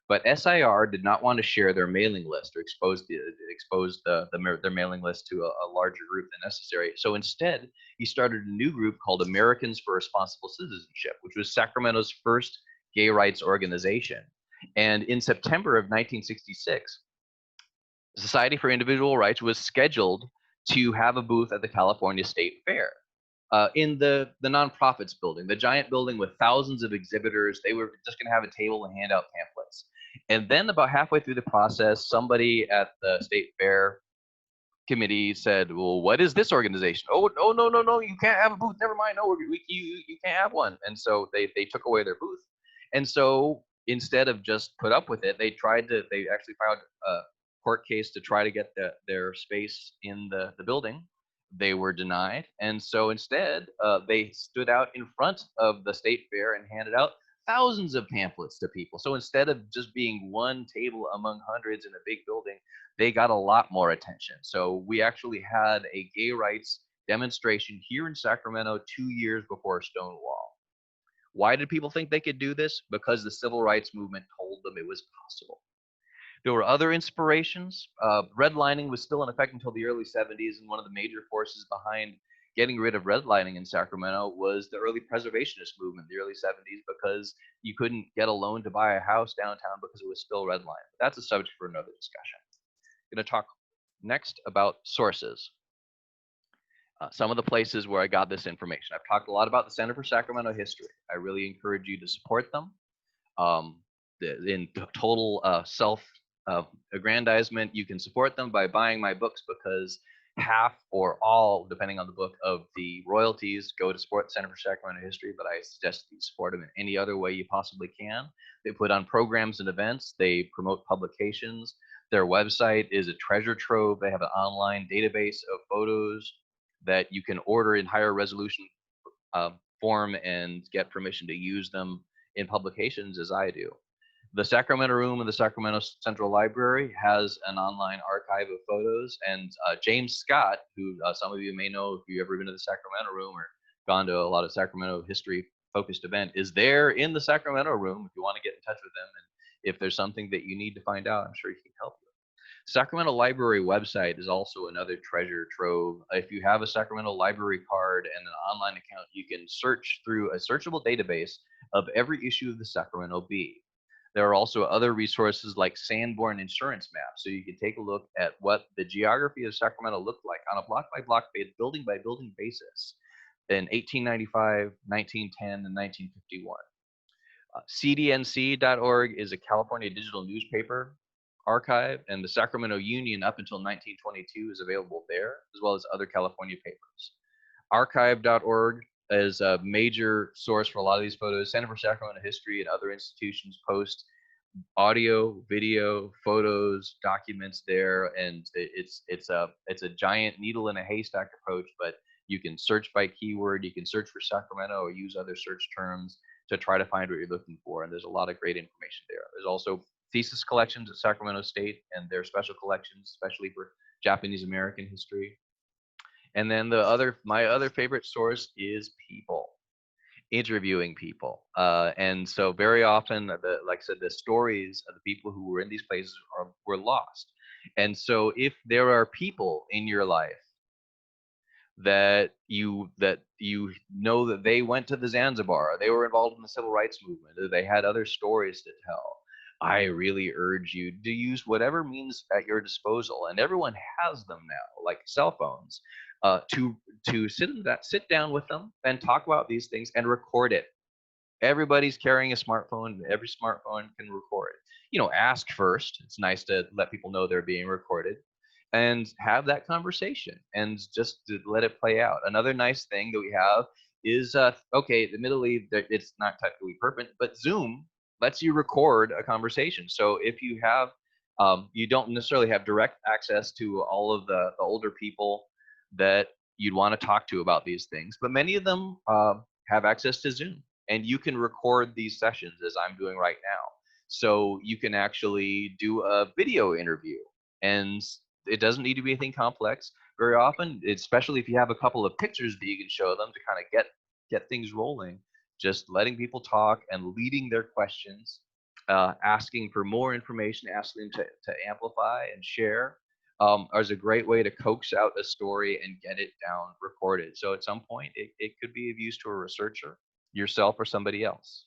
But SIR did not want to share their mailing list or expose their mailing list to a larger group than necessary. So instead, he started a new group called Americans for Responsible Citizenship, which was Sacramento's first gay rights organization. And in September of 1966, the Society for Individual Rights was scheduled to have a booth at the California State Fair in the nonprofits building, the giant building with thousands of exhibitors. They were just going to have a table and hand out pamphlets. And then about halfway through the process, somebody at the State Fair committee said, well, what is this organization? Oh, no, no, no, no, you can't have a booth. Never mind. No, you can't have one. And so they took away their booth. And so instead of just put up with it, they actually filed a court case to try to get their space in the building. They were denied. And so instead, they stood out in front of the state fair and handed out thousands of pamphlets to people. So instead of just being one table among hundreds in a big building, they got a lot more attention. So we actually had a gay rights demonstration here in Sacramento 2 years before Stonewall. Why did people think they could do this? Because the civil rights movement told them it was possible. There were other inspirations. Redlining was still in effect until the early 70s, and one of the major forces behind getting rid of redlining in Sacramento was the early preservationist movement in the early 70s, because you couldn't get a loan to buy a house downtown because it was still redlined. That's a subject for another discussion. I'm going to talk next about sources. Some of the places where I got this information. I've talked a lot about the Center for Sacramento History. I really encourage you to support them. In total self-aggrandizement, you can support them by buying my books, because half or all, depending on the book, of the royalties go to support the Center for Sacramento History, but I suggest you support them in any other way you possibly can. They put on programs and events. They promote publications. Their website is a treasure trove. They have an online database of photos that you can order in higher resolution form and get permission to use them in publications, as I do. The Sacramento Room of the Sacramento Central Library has an online archive of photos, and James Scott, who some of you may know if you've ever been to the Sacramento Room or gone to a lot of Sacramento history-focused event, is there in the Sacramento Room if you want to get in touch with him. And if there's something that you need to find out, I'm sure he can help you. Sacramento Library website is also another treasure trove. If you have a Sacramento Library card and an online account, you can search through a searchable database of every issue of the Sacramento Bee. There are also other resources like Sanborn insurance maps, so you can take a look at what the geography of Sacramento looked like on a block-by-block, building-by-building basis in 1895, 1910, and 1951. CDNC.org is a California digital newspaper archive, and the Sacramento Union up until 1922 is available there, as well as other California papers. Archive.org is a major source for a lot of these photos. Center for Sacramento History and other institutions post audio, video, photos, documents there, and it's a giant needle in a haystack approach, but you can search by keyword, you can search for Sacramento or use other search terms to try to find what you're looking for, and there's a lot of great information there. There's also thesis collections at Sacramento State and their special collections, especially for Japanese American history. And then my other favorite source is people, interviewing people. And so very often, like I said, the stories of the people who were in these places were lost. And so if there are people in your life that you know that they went to the Zanzibar, or they were involved in the civil rights movement, or they had other stories to tell, I really urge you to use whatever means at your disposal, and everyone has them now, like cell phones, to sit down with them and talk about these things and record it. Everybody's carrying a smartphone. Every smartphone can record. Ask first. It's nice to let people know they're being recorded, and have that conversation and just to let it play out. Another nice thing that we have is, admittedly, it's not technically perfect, but Zoom lets you record a conversation. So if you have, you don't necessarily have direct access to all of the older people that you'd want to talk to about these things, but many of them have access to Zoom, and you can record these sessions as I'm doing right now. So you can actually do a video interview, and it doesn't need to be anything complex. Very often, especially if you have a couple of pictures that you can show them to kind of get things rolling, just letting people talk and leading their questions, asking for more information, asking them to amplify and share, is a great way to coax out a story and get it down recorded. So at some point, it could be of use to a researcher, yourself, or somebody else.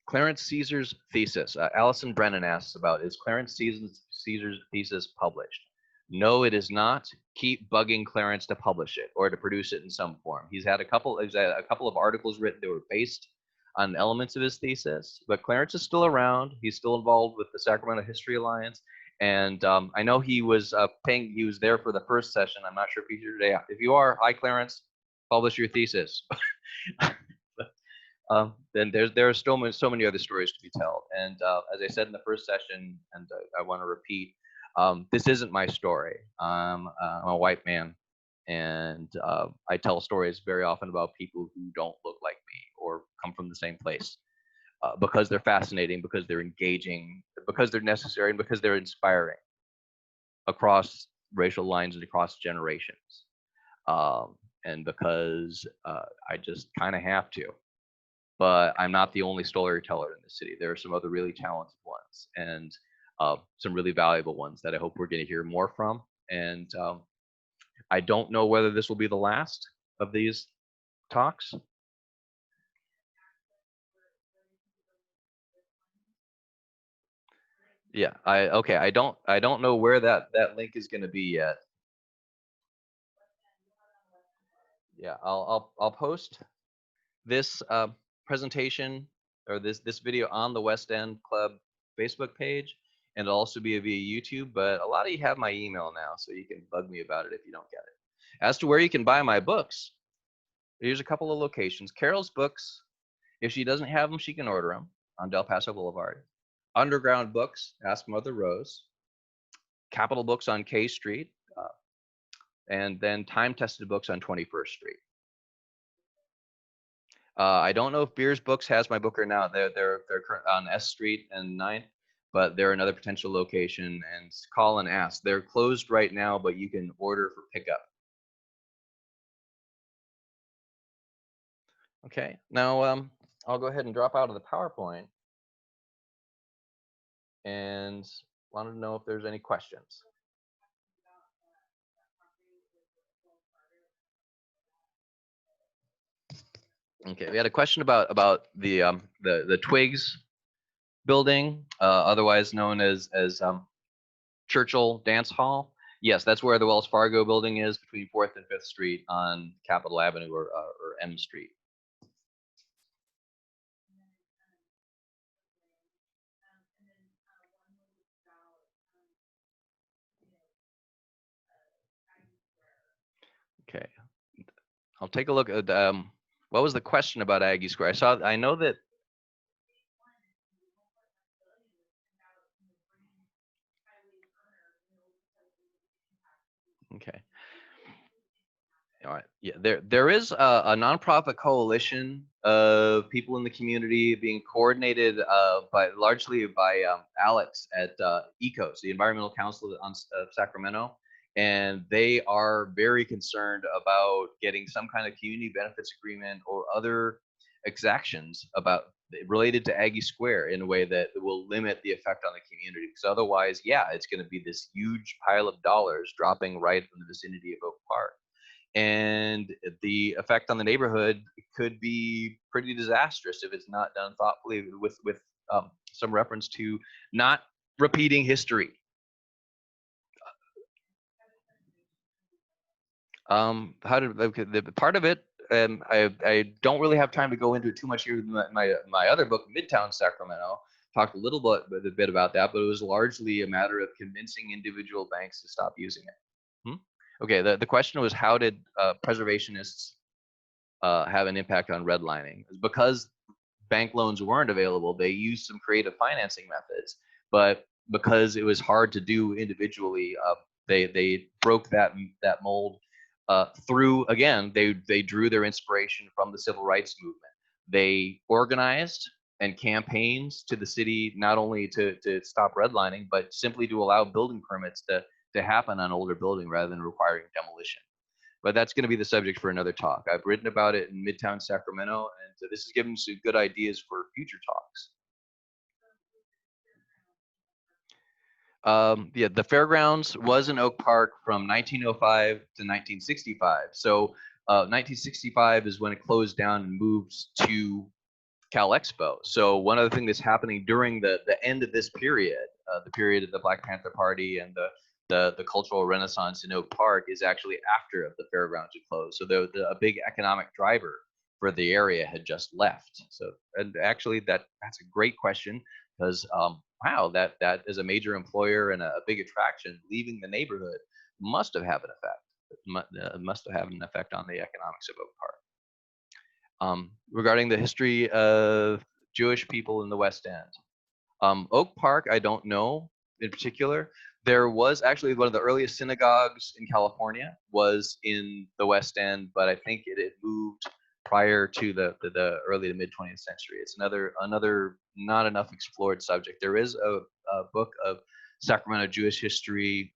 Clarence Caesar's thesis. Allison Brennan asks about, is Clarence Caesar's thesis published? No, it is not. Keep bugging Clarence to publish it or to produce it in some form. He's had a couple of articles written that were based on elements of his thesis, but Clarence is still around. He's still involved with the Sacramento History Alliance, And I know he was he was there for the first session. I'm not sure if he's here today. If you are, hi Clarence, publish your thesis. Then there are still so many other stories to be told. And as I said in the first session, and I want to repeat, this isn't my story. I'm a white man, and I tell stories very often about people who don't look like me or come from the same place, because they're fascinating, because they're engaging, because they're necessary, and because they're inspiring across racial lines and across generations. And because I just kind of have to. But I'm not the only storyteller in the city. There are some other really talented ones, and some really valuable ones that I hope we're going to hear more from. And I don't know whether this will be the last of these talks. Yeah, okay. I don't know where that link is going to be yet. Yeah, I'll post this presentation or this video on the West End Club Facebook page, and it'll also be via YouTube. But a lot of you have my email now, so you can bug me about it if you don't get it. As to where you can buy my books, here's a couple of locations. Carol's Books, if she doesn't have them, she can order them on Del Paso Boulevard. Underground Books, Ask Mother Rose. Capital Books on K Street, and then Time Tested Books on 21st Street. I don't know if Beers Books has my book or not. They're on S Street and 9th, but they're another potential location. And call and ask. They're closed right now, but you can order for pickup. Okay, now I'll go ahead and drop out of the PowerPoint, and wanted to know if there's any questions. Okay, we had a question about the Twigs building, otherwise known as Churchill Dance Hall. Yes, that's where the Wells Fargo building is, between 4th and 5th Street on Capitol Avenue or M Street. Okay, I'll take a look at what was the question about Aggie Square? I know that. Okay. All right. Yeah, there is a nonprofit coalition of people in the community being coordinated largely by Alex at ECOS, the Environmental Council of Sacramento, and they are very concerned about getting some kind of community benefits agreement or other exactions related to Aggie Square in a way that will limit the effect on the community. Because otherwise, yeah, it's going to be this huge pile of dollars dropping right in the vicinity of Oak Park. And the effect on the neighborhood could be pretty disastrous if it's not done thoughtfully with some reference to not repeating history. The part of it, I don't really have time to go into it too much here. My other book, Midtown Sacramento, talked a little bit about that, but it was largely a matter of convincing individual banks to stop using it. Okay, the question was, how did preservationists have an impact on redlining? Because bank loans weren't available, they used some creative financing methods, but because it was hard to do individually, they broke that mold through, again, they drew their inspiration from the civil rights movement. They organized and campaigns to the city, not only to stop redlining, but simply to allow building permits to happen on older building rather than requiring demolition. But that's going to be the subject for another talk. I've written about it in Midtown Sacramento, and this is giving some good ideas for future talks. Yeah, the fairgrounds was in Oak Park from 1905 to 1965. So 1965 is when it closed down and moved to Cal Expo. So one of the things that's happening during the end of this period, the period of the Black Panther Party and the cultural renaissance in Oak Park, is actually after the fairgrounds had closed. So a big economic driver for the area had just left. So, and actually that's a great question, because wow, that is a major employer and a big attraction. Leaving the neighborhood must have had an effect. Must have had an effect on the economics of Oak Park. Regarding the history of Jewish people in the West End, Oak Park, I don't know in particular. There was actually one of the earliest synagogues in California was in the West End, but I think it had moved prior to the early to mid 20th century. It's another not enough explored subject. There is a book of Sacramento Jewish history.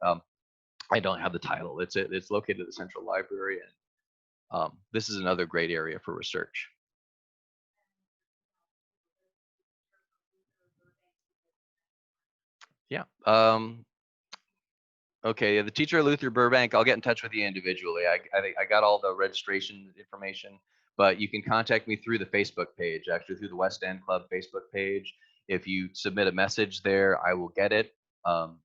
I don't have the title. It's located at the Central Library, and this is another great area for research. Yeah. Okay, the teacher Luther Burbank, I'll get in touch with you individually. I got all the registration information, but you can contact me through the Facebook page, actually through the West End Club Facebook page. If you submit a message there, I will get it.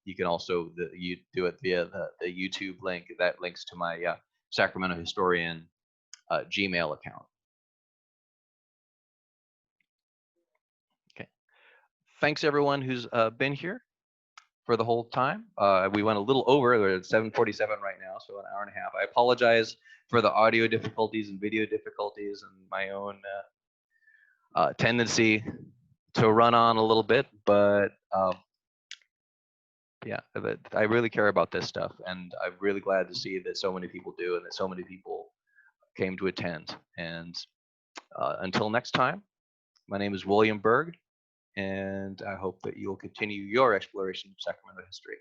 You can also you do it via the YouTube link that links to my Sacramento Historian Gmail account. Okay, thanks everyone who's been here for the whole time. We went a little over. We're at 7:47 right now, so an hour and a half. I apologize for the audio difficulties and video difficulties and my own tendency to run on a little bit, but yeah, I really care about this stuff, and I'm really glad to see that so many people do and that so many people came to attend. And until next time, my name is William Berg, and I hope that you'll continue your exploration of Sacramento history.